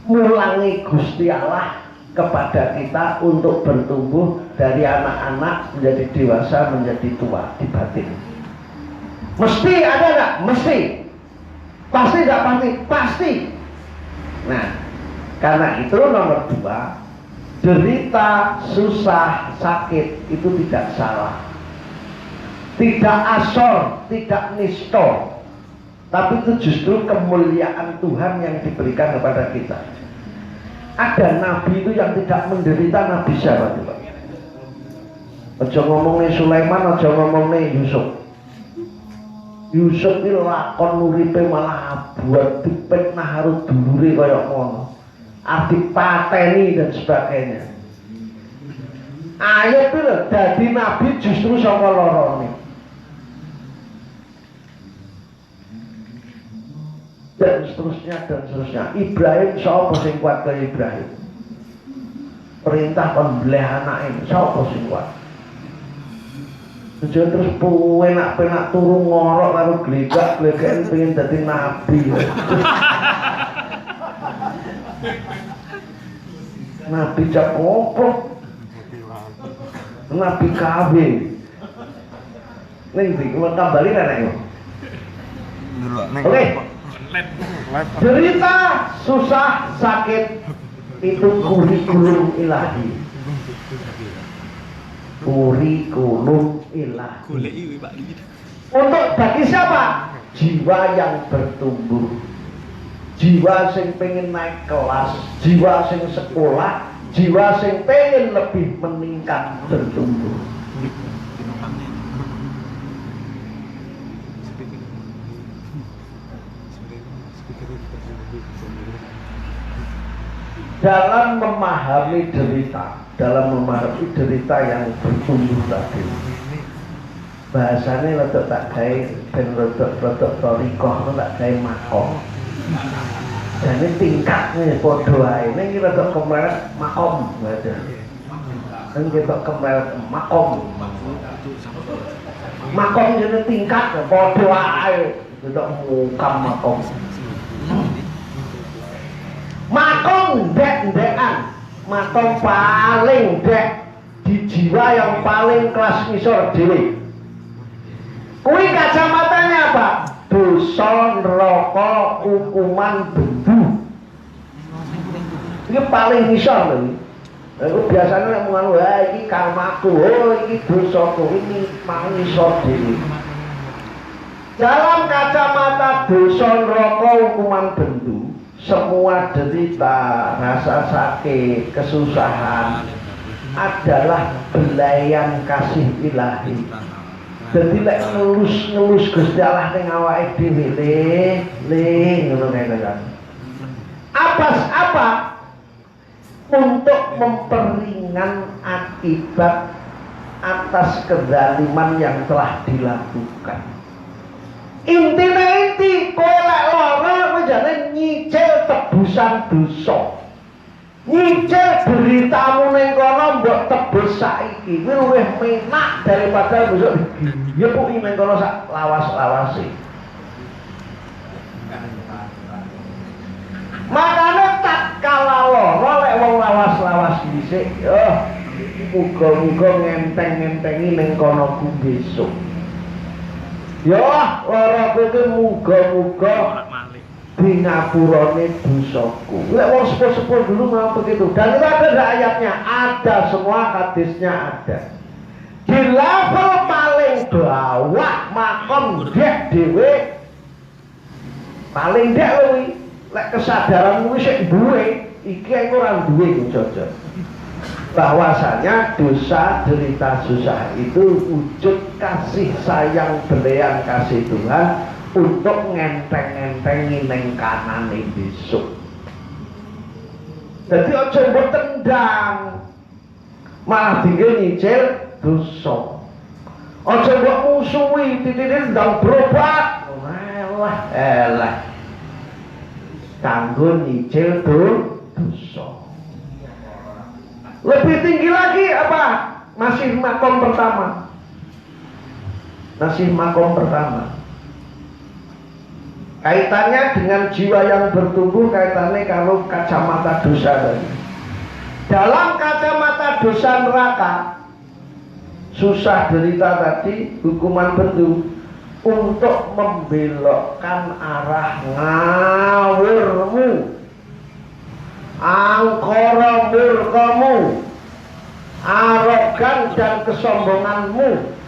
mulangi Gusti Allah kepada kita untuk bertumbuh dari anak-anak menjadi dewasa, menjadi tua di batin. Mesti ada nggak? Mesti. Pasti nggak pasti? Pasti. Nah, karena itu nomor 2, derita, susah, sakit itu tidak salah, tidak asor, tidak nisto, tapi itu justru kemuliaan Tuhan yang diberikan kepada kita. Ada nabi itu yang tidak menderita, nabi siapa coba? Aja ngomongnya Sulaiman, aja ngomongnya Yusuf. Yusuf itu lakon uripe malah buat dipetnah harus dulure kaya ngono. Adik pateni dan sebagainya. Ayat itu jadi nabi justru saka lorone. Dan seterusnya. Ibrahim sapa sing kuat kaya Ibrahim? Perintah kon mbleh anake sapa sing kuat? Terus penak turu ngorok karo glegak-glegakan pengen dadi nabi. Nabi cap opo? Nabi kawin. Ning ndi kembali kan nek. Oke. Cerita susah sakit itu kurikulum ilahi. Kurikulum ilahi. Untuk bagi siapa? Jiwa yang bertumbuh. Jiwa sing pengen naik kelas, jiwa sing sekolah, jiwa sing pengen lebih meningkat bertumbuh. dalam memahami derita, yang bertumbuh tadi. Bahasanya rodok tak gawe ben rodok torikoh tak gawe makom. Jadi tingkatnya podo ae. Ning iki rodok kemeret makom baca. Ning kita kemeret makom. Makom jadi tingkat podo ae. Rodok mukam makom. Makom ndek-ndekan. Makom paling dek di jiwa yang paling kelas ngisor dhewe. Kuwi kacamatanya apa? Dosa, neraka, hukuman, bendu. Ini paling ngisor lho. Aku biasanya nek ngono, "Wah, iki karmaku, oh iki dosaku, ini mang ngisor dhewe." Dalam kacamata dosa, neraka, hukuman, bendu, semua derita, rasa sakit, kesusahan adalah belayan kasih ilahi. Jadi lek ngelus Gusti Allah ning awake dhewe le ngono kae kan. Apa untuk memperingan akibat atas kezaliman yang telah dilakukan. Intine kowe lek lara kowe jane nyicil tebusan dosa. Nyicil deritamu ning kono mbok tebus saiki kuwi luwih menak daripada besok digepuki ning kono sak lawas-lawase. Makane tatkala lara lek wong lawas-lawas dhisik yo muga-muga ngenteng-ngentengi ning kono ku besok. Yo lara kowe muga-muga di ngapurane dosaku. Lek wong sepuh-sepuh dulu memang begitu. Dan itu ada ayatnya, ada semua hadisnya ada. Di level paling bawah makom dek dhewe paling dek luwi. Lek kesadaran kuwi sik duwe, iki ora duwe jojot. Bahwasanya dosa, derita, susah itu wujud kasih sayang belian kasih Tuhan untuk ngenteng-ngentengi neng kanane besok. Jadi aja mbok tendang, malah tinggal nyicil dosa. Aja mbok musuhi, titine ndang berobat. Elah. Kanggo nyicil dosa. Lebih tinggi lagi apa? Masih makom pertama. Kaitannya dengan jiwa yang bertumbuh, kaitannya kalau kacamata dosa tadi. Dalam kacamata dosa neraka, susah derita tadi, hukuman bendu, untuk membelokkan arah ngawurmu, angkara murkamu, arogan dan kesombonganmu.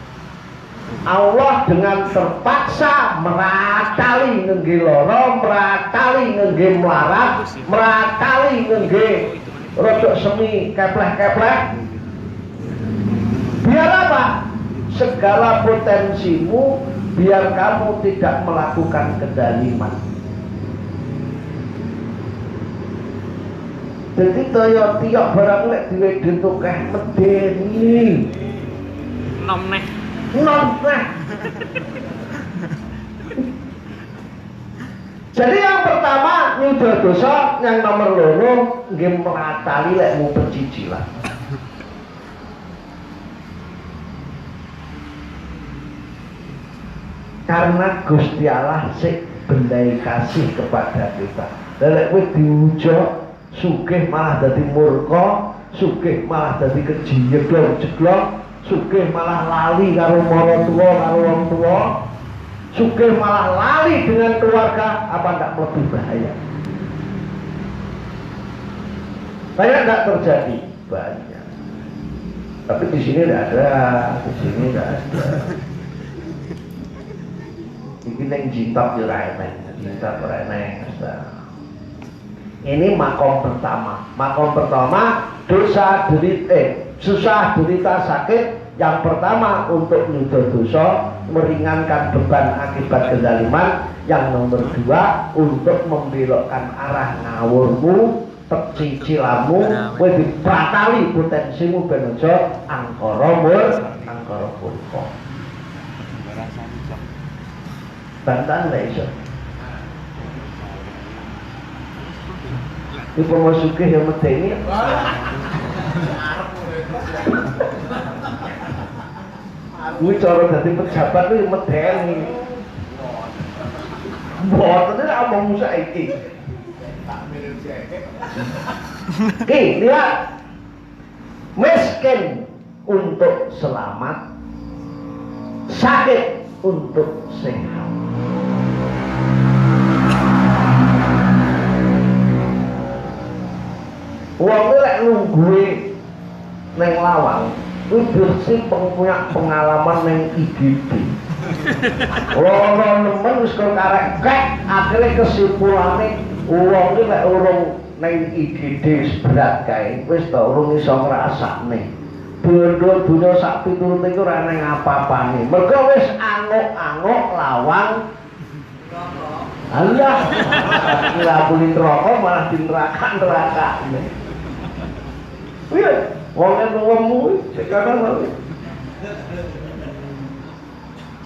Allah dengan terpaksa meratali ngengge loro, meratali ngengge melarat, meratali ngengge rodok semi kepleh-kepleh. Biar apa? Segala potensimu, biar kamu tidak melakukan kezaliman. Jadi toyo tiok barang lek duwe ditukeh medeni. Nom neh. Jadi yang pertama nyuda dosa, yang nomor loro nggih meratali lek mu pecicilan. Karena Gusti Allah sik bendai kasih kepada kita. Lek kowe diujo sugih malah dadi murka, sugih malah dadi keji jeglong, sugih malah lali karo mara tuwa karo wong tuwa, sugih malah lali dengan keluarga, apa enggak lebih bahaya? Banyak enggak terjadi? Banyak. Tapi di sini tidak ada, di sini tidak ada. Iki ning jintok yo ra enek, jintok ora enek. Ini makom pertama. Makom pertama dosa susah derita sakit. Yang pertama untuk nyuda dosa, meringankan beban akibat kezaliman. Yang nomor dua untuk membelokkan arah ngawurmu, pecicilamu kowe dibatali potensimu ben aja angkara murka. Bantan lek iso. Iku masuke ya medeni. Kuwi cara dadi pejabat kuwi medeni. Mboten nek omong saiki. Oke, lihat. Miskin untuk selamat, sakit untuk sehat. Wong lek nungguwe neng lawang, kuwi bersih punya pengalaman neng IGD. Loro nemen wis kok karek kek, akhire kesimpulane wong iki lek urung neng IGD wis berat kae, wis ta urung iso ngrasakne. Bondo dunya sak piturute iku ora neng apa-apane. Mergo wis anguk-anguk lawang Allah. Kira puni neraka malah di neraka-nerakane. Iya, wong wongmu sekarang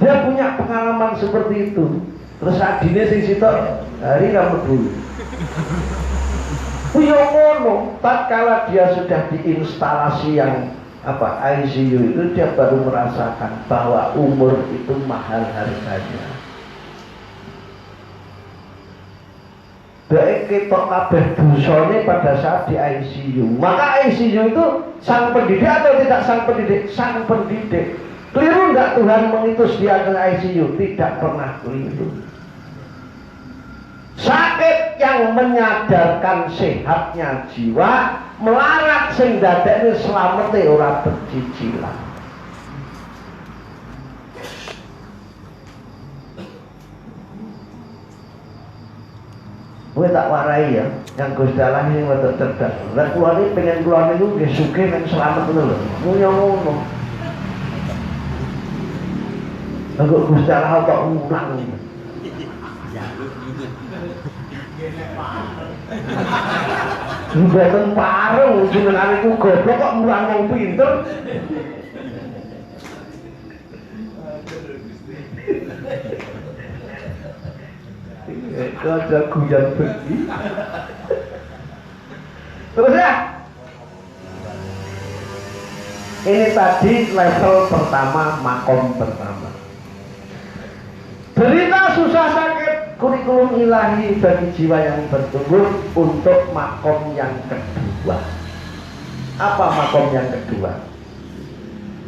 dia punya pengalaman seperti itu. Terus adine sing sitok hari ra mlebu. Kuwi ngono, tatkala dia sudah diinstalasi yang ICU itu dia baru merasakan bahwa umur itu mahal harganya. Baik ketok kabeh dosane pada saat di ICU. Maka ICU itu sang pendidik atau tidak sang pendidik? Sang pendidik. Keliru enggak Tuhan mengutus dia ke ICU? Tidak pernah keliru. Sakit yang menyadarkan sehatnya jiwa, melarat sing dadekne slamete ora bercicilan. Gue tak warai ya, yang Gus Dalang ini waktu cerdas. Dan keluar ini pengen keluar itu dia suka dan selamat dulu. Ngomong. Enggak Gus Dalang tak ulang. Bukan parung, jenengan itu goblok kok murang wong pinter. Ada guyon pergi. Terus ya. Ini tadi level pertama, makom pertama. Derita susah sakit kurikulum ilahi bagi jiwa yang bertumbuh untuk makom yang kedua. Apa makom yang kedua?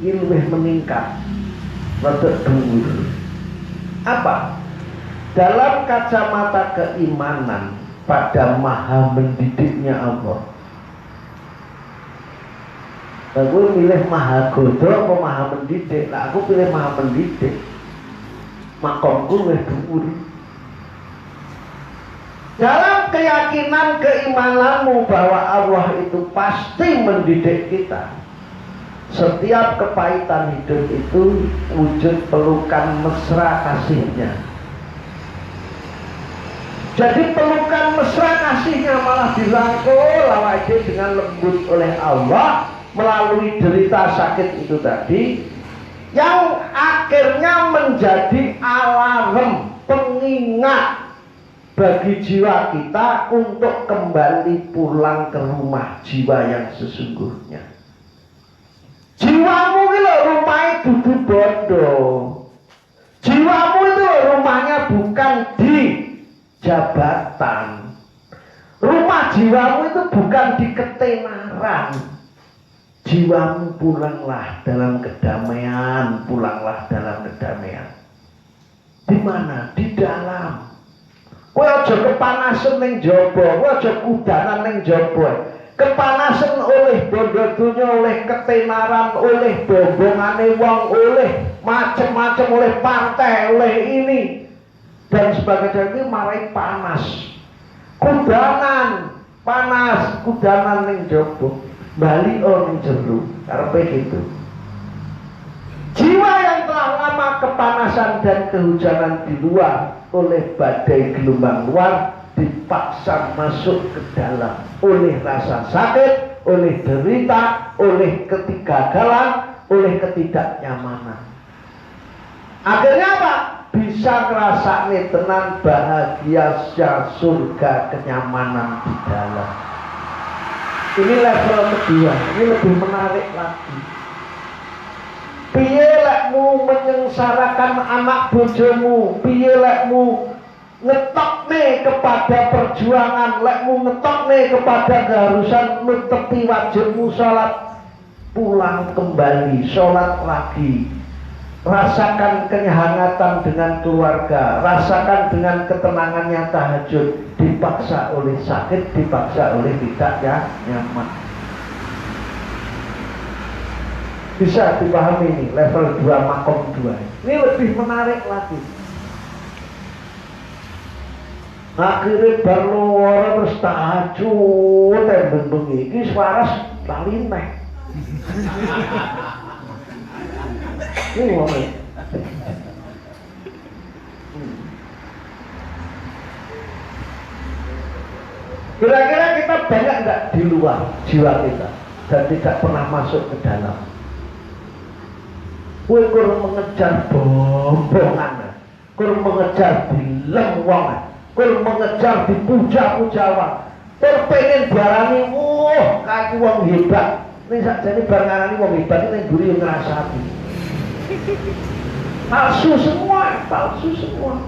Ini lebih meningkat, lebih dhuwur. Apa? Dalam kacamata keimanan pada maha mendidiknya Allah. Aku pilih maha godo apa maha mendidik? Nah, aku pilih maha mendidik. Makomku lebih dhuwur. Dalam keyakinan keimananmu bahwa Allah itu pasti mendidik kita. Setiap kepahitan hidup itu wujud pelukan mesra kasihnya. Jadi pelukan mesra kasihnya malah dirangkul awake dengan lembut oleh Allah melalui derita sakit itu tadi, yang akhirnya menjadi alarm pengingat bagi jiwa kita untuk kembali pulang ke rumah jiwa yang sesungguhnya. Jiwamu itu rumahnya dudu bondo. Jiwamu itu rumahnya bukan di jabatan. Rumah jiwamu itu bukan di ketenaran. Jiwamu pulanglah dalam kedamaian, pulanglah dalam kedamaian. Di mana? Di dalam. Kowe aja kepanasan ning jaba, kowe aja kudanan ning jaba. Kepanasan oleh bondo dunya, oleh ketenaran, oleh bombongane wong, oleh macam-macam, oleh partai, oleh ini dan sebagainya, itu marai panas. Kudanan, panas, kudanan ning jaba. Bali orang jeru, karepe gitu. Jiwa yang telah lama kepanasan dan kehujanan di luar oleh badai gelombang luar dipaksa masuk ke dalam oleh rasa sakit, oleh derita, oleh ketidakgagalan, oleh ketidaknyamanan. Akhirnya apa? Bisa ngerasake tenan bahagia surga, kenyamanan di dalam. Ini level kedua, ini lebih menarik lagi. Piye lekmu menyengsarakan anak bojomu, piye lekmu ngetokne kepada perjuangan, lekmu ngetokne kepada keharusan nutepi wajibmu sholat, pulang kembali sholat lagi, rasakan kehangatan dengan keluarga, rasakan dengan ketenangannya tahajud, dipaksa oleh sakit, dipaksa oleh tidak nyaman. Bisa dipahami ini level 2 makom 2. Ini lebih menarik lagi. Akhirnya baru orang terus tahajud bengi iki waras lali neh. Ini ngomong. Kira-kira kita banyak nggak di luar jiwa kita dan tidak pernah masuk ke dalam. Kowe kurang mengejar bombongan, kurang mengejar dilem wong, kurang mengejar dipuja-pujawan, terpengen diarani kaki wong hebat. Ini sakjane bar ngarani wong hebat ning mburi yo ngrasani. Palsu semua, palsu semua.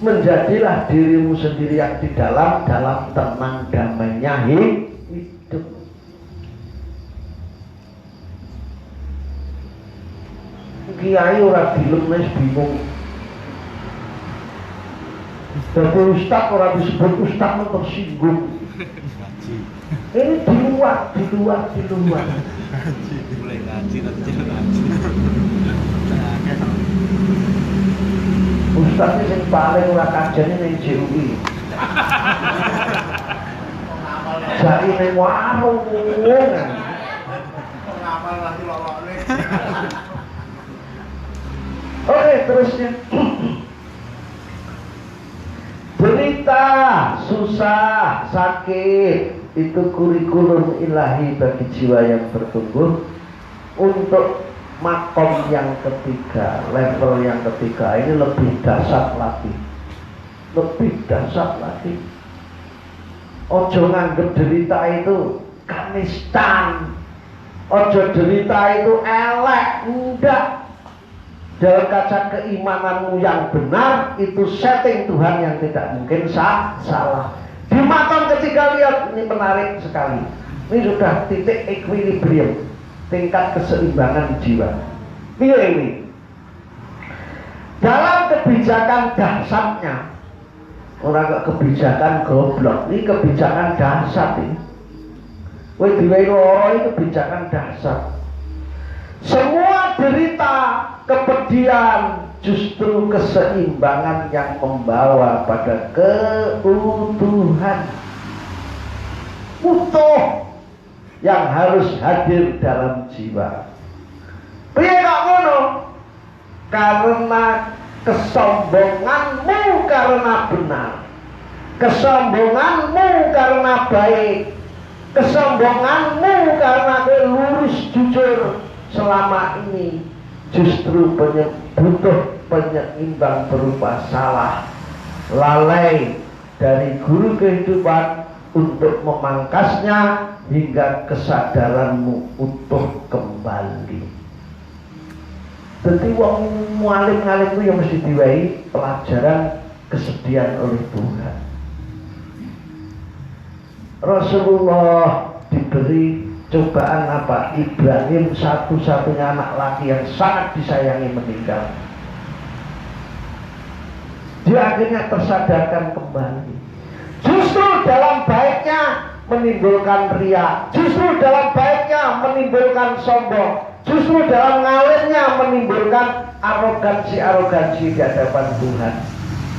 Menjadilah dirimu sendiri yang di dalam tenang damainya hidup. Kiai ora dilem wis bingung. Dadi ustaz ora disebut ustaz men tersinggung. Ini di luar. Mulai ngaji nanti jadi ngaji. Ustaz ini yang paling ora kajane ning JUI. Jari ning warung. Ngamal lagi lolokne. Oke, terusnya. Berita, susah, sakit, itu kurikulum ilahi bagi jiwa yang bertumbuh. Untuk makom yang ketiga, level yang ketiga ini lebih dahsyat lagi. Lebih dahsyat lagi. Ojo nganggep derita itu kanistan. Ojo derita itu elek, enggak. Dalam kaca keimananmu yang benar, itu setting Tuhan yang tidak mungkin salah. Di makom ketiga, lihat, ini menarik sekali. Ini sudah titik equilibrium, tingkat keseimbangan jiwa. Ini dalam kebijakan dahsyatnya, orang kebijakan goblok, ini kebijakan dahsyat ini. Wih diwehi loro ini kebijakan dahsyat. Semua derita, kepedihan, justru keseimbangan yang membawa pada keutuhan. Utuh yang harus hadir dalam jiwa. Piye kok ngono? Karena kesombonganmu karena benar, kesombonganmu karena baik, kesombonganmu karena lurus jujur selama ini justru butuh penyeimbang berupa salah, lalai dari guru kehidupan untuk memangkasnya hingga kesadaranmu utuh kembali. Jadi wong mualim-alim itu yang mesti diwai pelajaran kesedihan oleh Tuhan. Rasulullah diberi cobaan apa? Ibrahim satu-satunya anak laki yang sangat disayangi meninggal. Dia akhirnya tersadarkan kembali. Justru dalam baiknya menimbulkan riya, justru dalam baiknya menimbulkan sombong, justru dalam ngalimnya menimbulkan arogansi di hadapan Tuhan.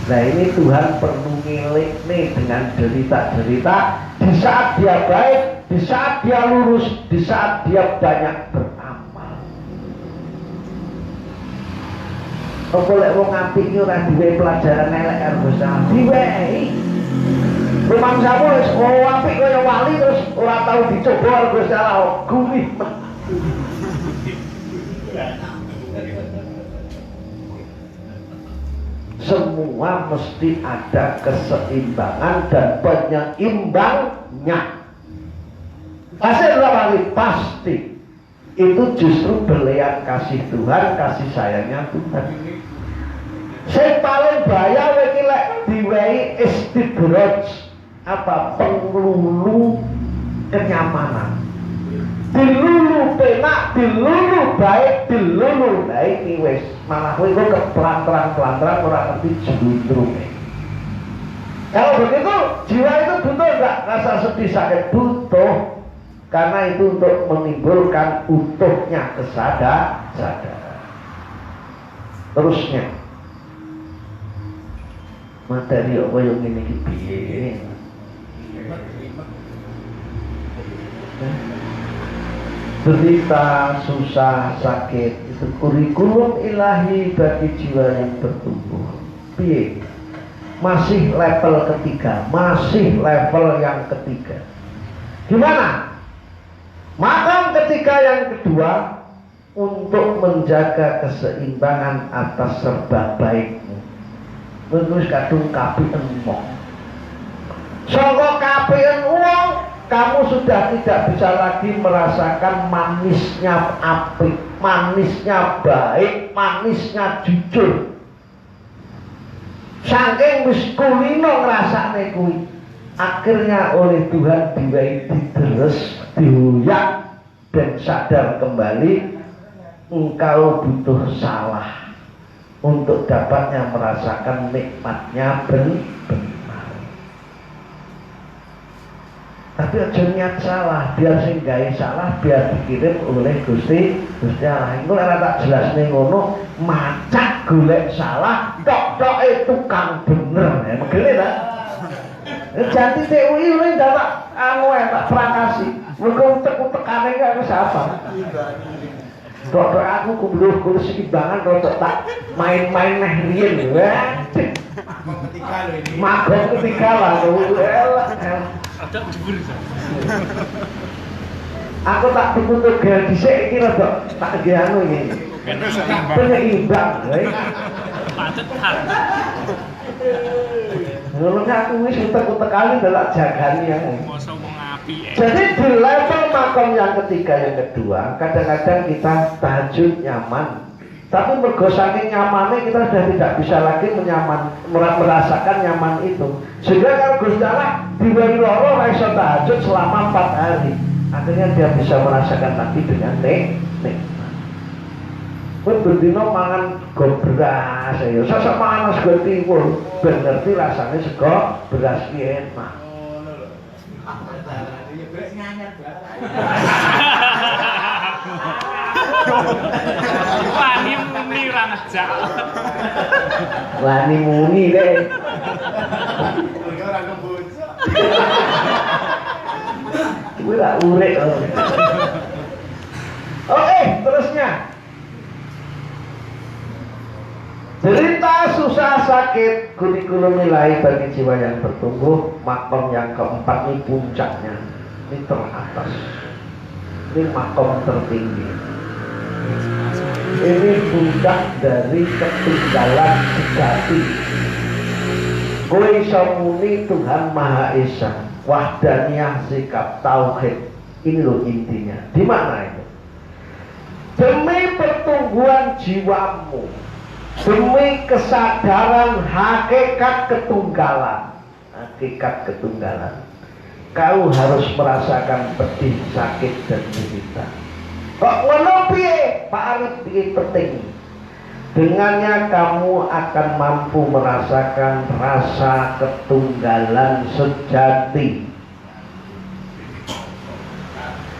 Nah ini Tuhan perlu milik nih dengan derita-derita. Di saat dia baik, di saat dia lurus, di saat dia banyak beramal. Apa lek wong apik iki ora diwehi pelajaran elek karo Gusti Allah. Diwehi. Rumangsamu wis apik kaya wali terus ora tau dicoba karo Gusti Allah. Gurih. Semua mesti ada keseimbangan dan penyeimbangnya. Hasil wali pasti itu justru berlian kasih Tuhan, kasih sayangnya Tuhan. Saya paling bahaya iki lek diwehi istidraj, apa penglulu kenyamanan. Dilulu penak, dilulu baik, dilulu baik iki wis malah kowe kok pelan-pelan ora ngerti jendrunge. Kalau begitu jiwa itu butuh enggak rasa sedih sakit? Butuh. Karena itu untuk menimbulkan utuhnya kesadaran. Terusnya materi apa yang ini piye? Berita, susah, sakit itu kurikulum ilahi bagi jiwa yang bertumbuh. Piye? Masih level ketiga, masih level yang ketiga. Gimana? Makam ketika yang kedua untuk menjaga keseimbangan atas serba baikmu. Menurut kadung kapian wong. Sangka kapian wong, kamu sudah tidak bisa lagi merasakan manisnya apik, manisnya baik, manisnya jujur. Saking wis kulino ngrasakne kuwi. Akhirnya oleh Tuhan diwai diteres, diuyak dan sadar kembali engkau butuh salah untuk dapatnya merasakan nikmatnya benar. Tapi aja niat salah, biar sing gawe salah biar dikirim oleh Gusti Allah. Iku lek tak jelasne ngono, macak golek salah, tok-toke tukang bener. Megene ta? Janti TUI ini dapat tak prakasi. Mereka utek-utekane gak wis apa. Dok aku kumpul keseimbangan rotok tak main-main neh riyen. Magong ketika lah. Aku tak tuku gel dhisik iki rodok tak nggih anu iki. Penyeimbang. Padet hak. Ngono aku wis utek-utekane delok jagani yang. Masa wong apik. Jadi di level makom yang ketiga yang kedua, kadang-kadang kita tahajud nyaman. Tapi mergo saking nyamannya kita sudah tidak bisa lagi merasakan nyaman itu. Sehingga kalau Gusti Allah diwai loro ora iso tahajud selama 4 hari. Akhirnya dia bisa merasakan lagi dengan nikmat. Kowe bendino mangan sego beras ya. Sosok mangan sego tiwul, ben ngerti rasane sego beras ki enak. Wani muni ra ngejak. Wani muni deh. Kowe lah urek. Oke, terusnya. Cerita susah sakit kurikulum nilai bagi jiwa yang bertumbuh. Makom yang keempat ini puncaknya, ini teratas, ini makom tertinggi. Ini puncak dari ketinggalan sejati. Kowe iso muni Tuhan Maha Esa, wahdaniyah sikap tauhid. Ini loh intinya. Di mana itu? Demi pertumbuhan jiwamu, demi kesadaran hakikat ketunggalan, kau harus merasakan pedih, sakit dan derita. Kok ngono piye? Pak Arif piye penting. Dengannya kamu akan mampu merasakan rasa ketunggalan sejati.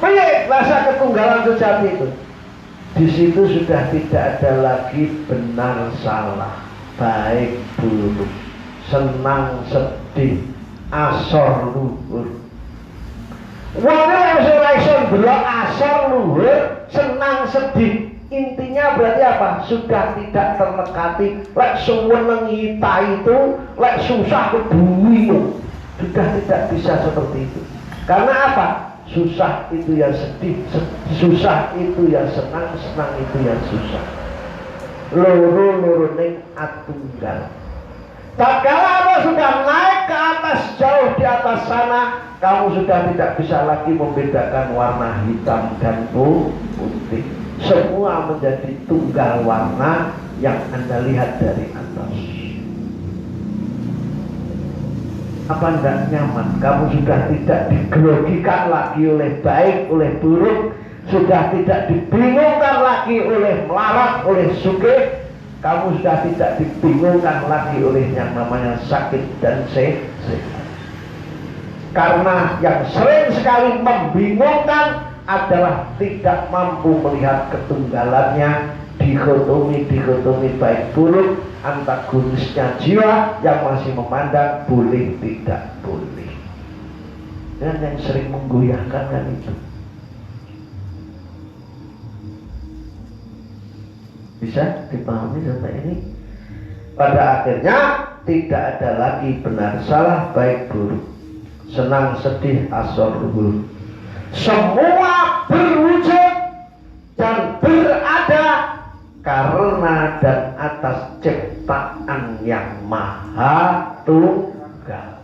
Piye rasa ketunggalan sejati itu? Di situ sudah tidak ada lagi benar salah, baik buruk, senang sedih, asor luhur. Wong nek ora iso delok asor luhur, senang sedih, intinya berarti apa? Sudah tidak terlekati. Lek suwenengi ta itu, lek susah kebuwimu. Sudah tidak bisa seperti itu. Karena apa? Susah itu yang sedih, susah itu yang senang, senang itu yang susah. Loro ning atunggal. Tatkala Anda sudah naik ke atas, jauh di atas sana, kamu sudah tidak bisa lagi membedakan warna hitam dan putih. Semua menjadi tunggal warna yang Anda lihat dari atas. Apa tidak nyaman? Kamu sudah tidak digrogikan lagi oleh baik, oleh buruk, sudah tidak dibingungkan lagi oleh melarat, oleh sugih. Kamu sudah tidak dibingungkan lagi oleh yang namanya sakit dan sehat. Karena yang sering sekali membingungkan adalah tidak mampu melihat ketunggalannya, dikotomi baik buruk, antagonisnya jiwa yang masih memandang boleh tidak boleh. Dan yang sering menggoyahkan kan itu. Bisa dipahami sampai ini? Pada akhirnya tidak ada lagi benar salah, baik buruk, senang sedih, asor luhur. Semua berwujud dan berada karena dan atas ciptaan yang maha tunggal.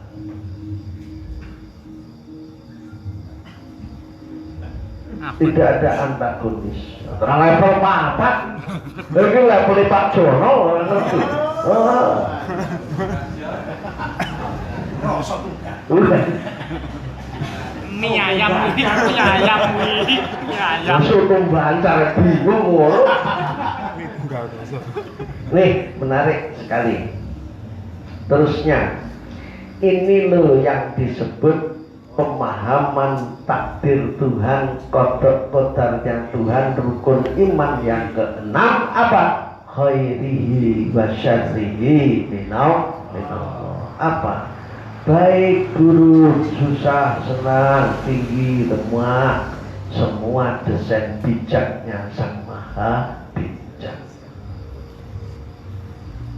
Tidak ada antagonis. Level papat, ini level Pak Jono, ngerti? Mie ayam, mie ayam. Soto bancar bingung ngono. Enggak usah. Nih, menarik sekali. Terusnya, ini loh yang disebut pemahaman takdir Tuhan, kodok kodarnya Tuhan, rukun iman yang keenam apa? Khairihi wa syarrihi minau apa? Baik buruk, susah, senang, tinggi, lemah, semua desain bijaknya Sang Maha Bijak.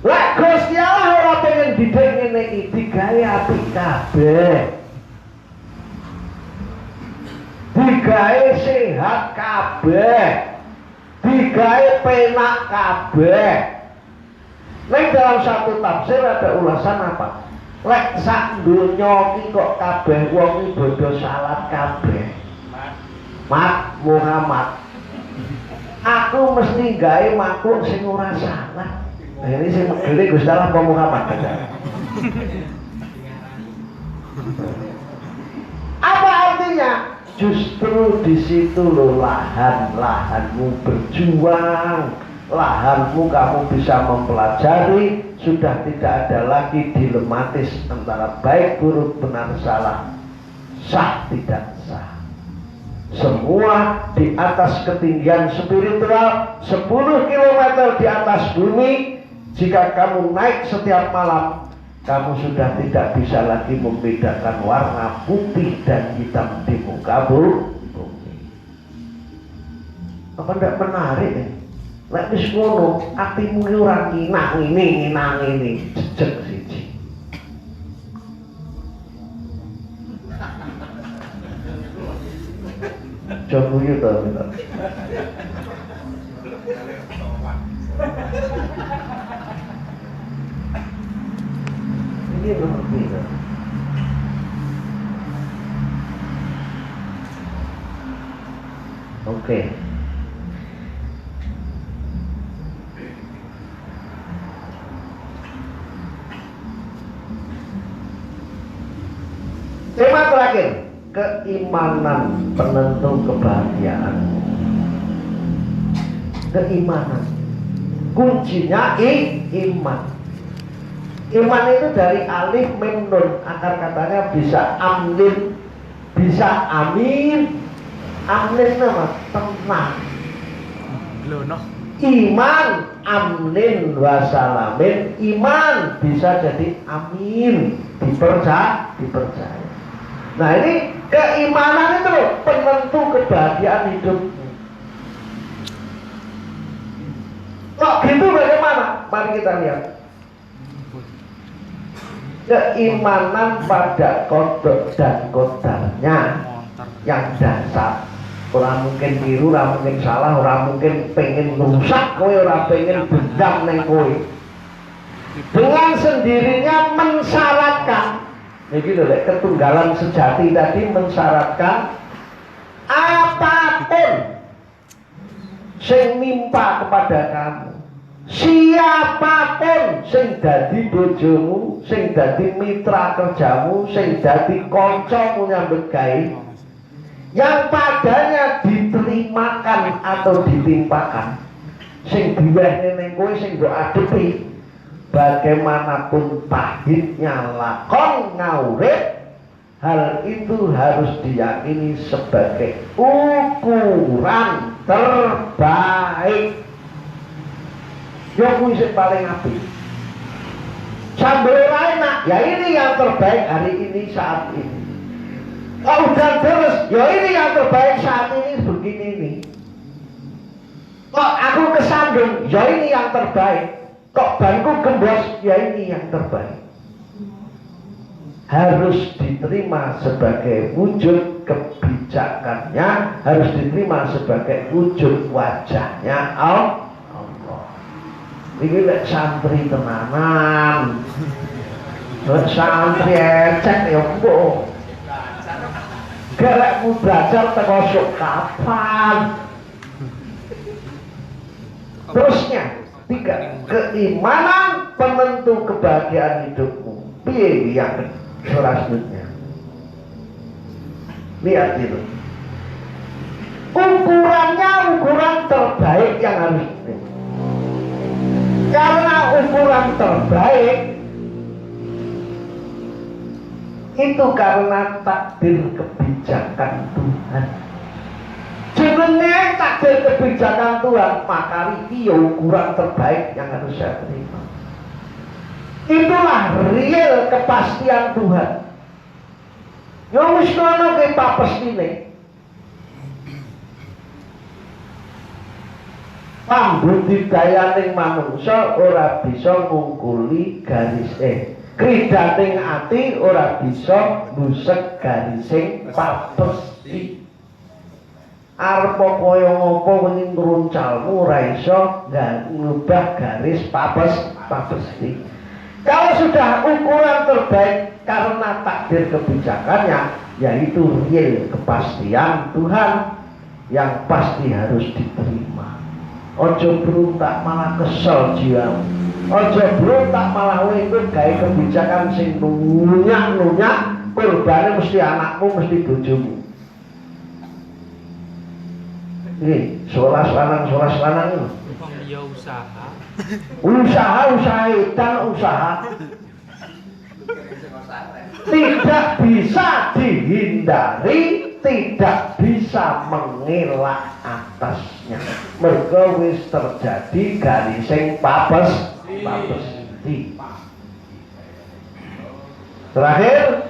Lek Gusti Allah ora pengen didik ngene iki, digawe apik kabeh. Digawe sehat kabeh, digawe penak kabeh. Nek dalam satu tafsir ada ulasan apa? Lek sak donya iki kok kabeh wong iki bodho salat kabeh. Mat Muhammad. Aku mesti gawe makhluk sing ora salat. Nah, ini sing gede Gusti Allah apa Muhammad baca. Apa artinya? Justru di situ loh lahanmu berjuang, lahanmu kamu bisa mempelajari, sudah tidak ada lagi dilematis antara baik buruk benar salah, sah tidak sah. Semua di atas ketinggian spiritual 10 km di atas bumi. Jika kamu naik setiap malam, kamu sudah tidak bisa lagi membedakan warna putih dan hitam di muka bumi. Apa tidak menarik ya? Lek wis ngono, atimu ki ora nginang ini, jejeg siji. Coba yo to, minta. Ini ngerti kan? Oke. Tema terakhir, keimanan penentu kebahagiaan. Keimanan, kuncinya iman. Iman itu dari alif mim nun, akar katanya bisa amlin, bisa amin. Amlin nama tenang. Iman amlin wasalamin, iman bisa jadi amin, dipercaya. Nah ini keimanan itu loh penentu kebahagiaan hidupmu. Kok gitu bagaimana? Mari kita lihat. keimanan pada kodok dan kodarnya yang dasar. Orang mungkin biru, orang mungkin salah, orang mungkin pengen merusak kowe, orang pengen dendam neng kowe. Dengan sendirinya mensyaratkan, jadi ketunggalan sejati tadi mensyaratkan apapun sing mimpa kepada kamu, siapapun sing dadi bojomu, sing dadi mitra kerjamu, sing dadi kancamu nyambut gawe, yang padanya diterimakan atau ditimpakan, sing diwehne ning kowe sing mbok adepi, bagaimanapun pahitnya lakon ngaurip, hal itu harus diyakini sebagai ukuran terbaik. Yo kuwi sing paling apik. Sambel enak, ya ini yang terbaik hari ini saat ini. Kalau udah terus, ya ini yang terbaik saat ini begini ini. Kok aku kesandung, ya ini yang terbaik. Kok banku gembos, ya ini yang terbaik. Harus diterima sebagai wujud kebijakannya, harus diterima sebagai wujud wajahnya Allah. Ini lek santri tenanan, lek santri ecek ya kok. Galakmu belajar termasuk kapan? Terusnya, 3, keimanan penentu kebahagiaan hidupmu. Piye yang selanjutnya? Lihat itu. Ukurannya ukuran terbaik yang harus diterima. Karena ukuran terbaik itu karena takdir kebijakan Tuhan. Jenenge takdir kebijakan Tuhan, maka iki ukuran terbaik yang harus saya terima. Itulah real kepastian Tuhan. Yo wis ngono ki papestine. Pambudidayaning manungsa ora bisa ngungkuli garis kridaning ati ora bisa ngusek garising papesti. Arep kaya ngopo wening runcalmu ora iso ngubah garis papesti. Kalau sudah ukuran terbaik karena takdir kebijakannya, yaitu real kepastian Tuhan yang pasti harus diterima. Ojo berontak malah kesel jiwamu. Ojo berontak malah ikut gawe kebijakan sing nunyak-nunyak, korbane mesti anakmu, mesti bojomu. Ini solas lanang Ya usaha. Usaha edan usaha. Tidak bisa dihindari, tidak bisa mengelak atasnya. Mergo wis terjadi garising papesti. Terakhir,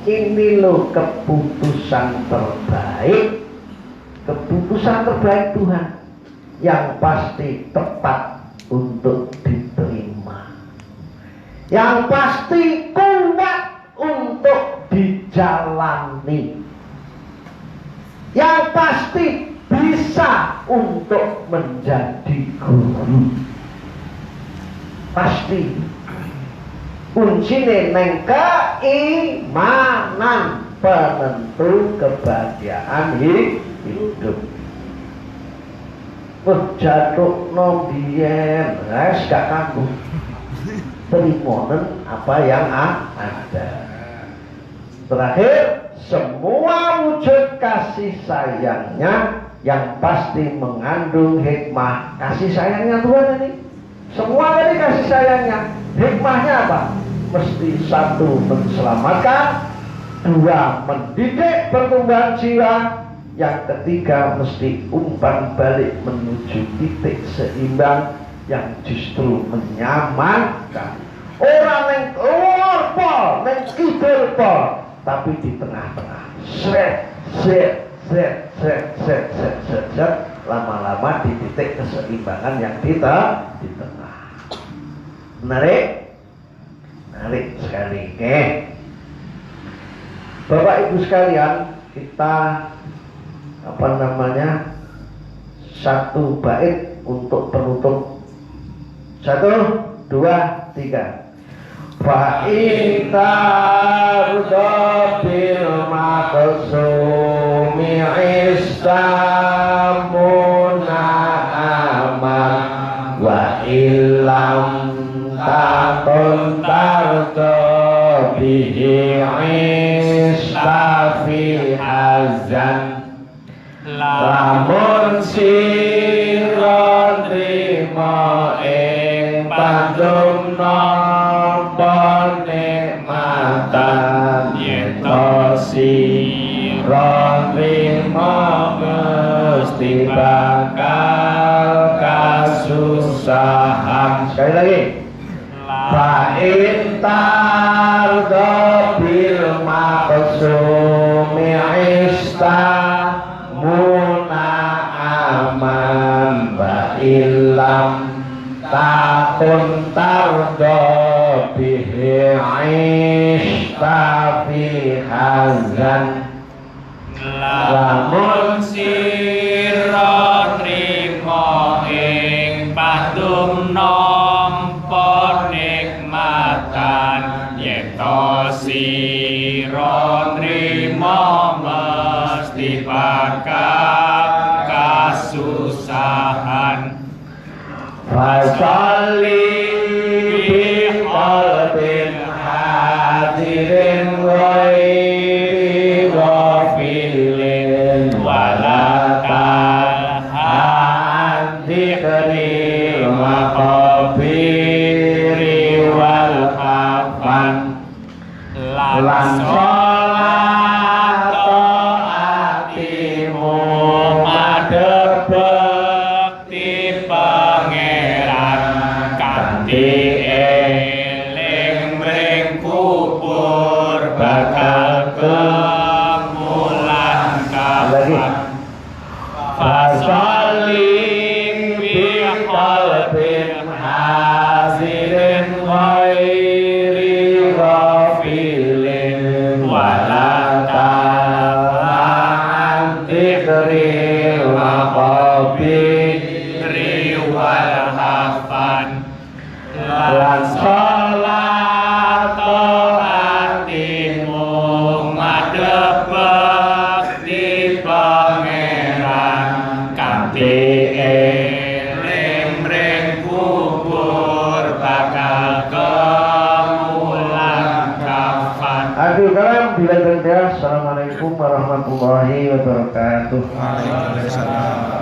ini loh keputusan terbaik. Keputusan terbaik Tuhan yang pasti tepat untuk diterima, yang pasti kuat untuk dijalani, yang pasti bisa untuk menjadi guru. Pasti kuncinya neng keimanan penentu kebahagiaan hidup. Jatuh nombien, guys, gak kanggu. Terimonen apa yang ada. Terakhir, semua wujud kasih sayangnya yang pasti mengandung hikmah. Kasih sayangnya Tuhan ini, semua ini kasih sayangnya. Hikmahnya apa? Mesti 1, menselamatkan, 2, mendidik pertumbuhan jiwa, yang ketiga mesti umpan balik menuju titik seimbang yang justru menyamankan. Orang yang keluar pol, yang kidul pol, tapi di tengah-tengah set, lama-lama di titik keseimbangan yang di tengah. Menarik? Menarik sekali. Oke. Bapak Ibu sekalian, kita satu bait untuk penutup. 1, 2, 3. Fa intarda bil maqsumi istamuna aman wa illam takun tarda bihi istafi hazan lamun sira trima ing pandum napa nikmatan yen to sira trima mesti bakal kasusahan. Sekali lagi. Fa intarda bil maqsumi istamuna aman wa illam takun tarda bihi istafi hazan lamun sira trima ing pandum nampa nikmatan yen to sira trima mesti bakal kasusahan. Fasalli bi qalbin hadirin ghairi ghafilin wala talhan dzikri maqabiri wal hafan lan sholat atimu madhep bekti pangeran kanthi eling mring kubur bakal kemulan kapan. Fasalli bi qalbin hadirin ghairi ghafilin wala ta'an dzikri maqabiri wal hafan lan sholat atimu madhep bekti pangeran kanthi eling mring kubur bakal kemulan kafan. Akhirul kalam bila Assalamualaikum warahmatullahi wabarakatuh. Waalaikumsalam.